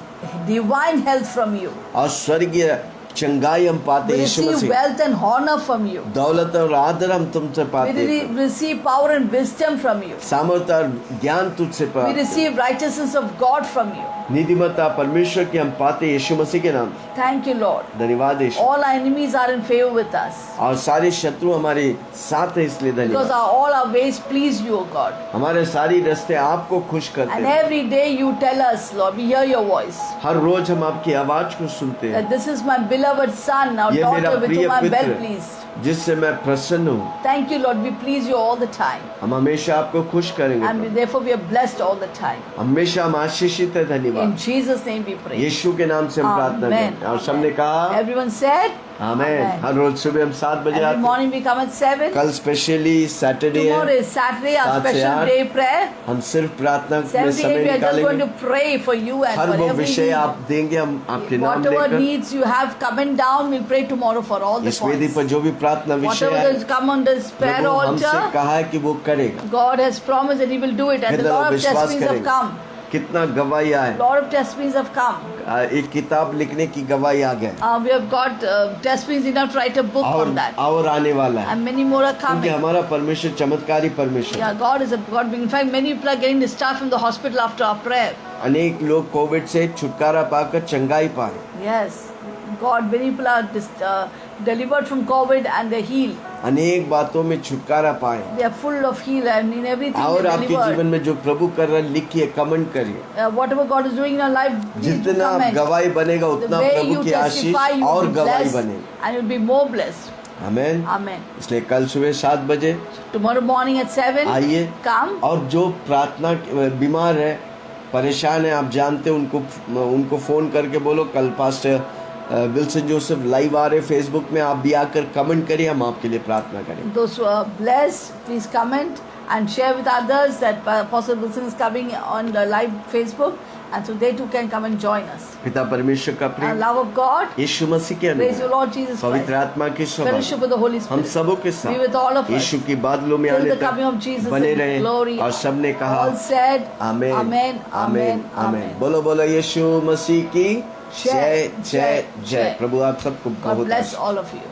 divine health from you. और स्वर्गीय चंगाई हम पाते We Yeshu receive Masih. wealth and honor from you. दौलत और आदर हम तुमसे We पाते हैं, receive power and wisdom from you. सामर्थ और ज्ञान तुझसे We पाते हैं, receive righteousness of God from you. निधिमत्ता परमेश्वर की हम पाते यीशु मसीह के नाम। Thank you, Lord. धन्यवाद यीशु। All our enemies are in favor with us. और सारे शत्रु हमारे साथ है, इसलिए Because धन्यवाद। all our ways please you, O God. हमारे सारी रास्ते आपको खुश करते And हैं। every day you tell us, Lord, we hear your voice. हर रोज हम आपकी आवाज को सुनते हैं। That this is my beloved son, our ये मेरा daughter with प्रिय whom I'm well पुत्र, pleased. जिससे मैं प्रसन्न हूँ। Thank you, Lord. We please you all the time. हम हमेशा आपको खुश करेंगे, And therefore we are blessed all the time. हमेशा हम आशीषित है, In धन्यवाद। Jesus' name we pray. यीशु के नाम से हम प्रार्थना Amen. करें। और सबने कहा Everyone said? आमेन। Amen. हर रोज सुबह हम 7 बजे Every आते हैं। morning we come at 7. कल स्पेशली सैटरडे Tomorrow है, is Saturday, our 7 से special 8 day prayer. हम सिर्फ प्रार्थना में 7 to 8 समय we are just going निकालेंगे। to pray for you and her for वो every विषय need. आप देंगे, हम आपके नाम Whatever लेकर needs you have coming down, we'll pray tomorrow for all the इस वेदी points. पर जो भी प्रार्थना विषय Whatever है, has come on this prayer प्रभु हमसे altar, कहा है कि वो करेगा। God has promised that He will do it, and a कितना lot of विश्वास testimonies have करेंगे। come. कितना गवाही आए, A lot of testimonies have come. एक किताब लिखने की गवाही आ गए, We have got testimonies enough to write a book on that, और आने वाला है, and many more are क्योंकि coming. हमारा परमेश्वर चमत्कारी परमेश्वर। Yeah, God is a God. In fact, many people are getting discharged from the hospital after our prayer. अनेक लोग कोविड से छुटकारा पाकर चंगाई पाए। Yes, God, many people are delivered from COVID and they're healed. अनेक बातों में छुटकारा पाए। They are full of heal and in everything और they're आपके जीवन delivered. में जो प्रभु कर रहा है, लिखिए, कमेंट करिए। Whatever God is doing in your life, please do जितना आप comment. गवाही बनेगा The उतना way प्रभु you की आशीष testify, you और will be गवाही blessed बनेगी। and you'll be more blessed. Amen. Amen. इसलिए कल सुबह 7 बजे Tomorrow morning at 7, आइए। come. और जो प्रार्थना बीमार है, परेशान है, आप जानते हैं, उनको फ़ोन करके बोलो कल पास्टर विल्सन जोसेफ लाइव आ रहे फेसबुक में, आप भी आकर कमेंट करिए, हम आपके लिए प्रार्थना करेंगे। Those who are blessed, please comment and share with others that Apostle Wilson is coming on the live Facebook, and so they too can come and join us. पिता परमेश्वर का The Prem, love of God, यीशु मसीह के praise you अनुग्रह, Lord Jesus पवित्र Christ, आत्मा की fellowship with सभा the Holy हम Spirit, सबों के be with all साथ of us यीशु की बादलों में till आने the coming of तक Jesus बने in रहे। glory. और सबने कहा All said, आमेन, Amen, आमेन, Amen, आमेन। Amen. बोलो बोलो यीशु मसीह की जय, जय जय जय, जय। जय। प्रभु आप सबको God बहुत bless Ashish. all of you.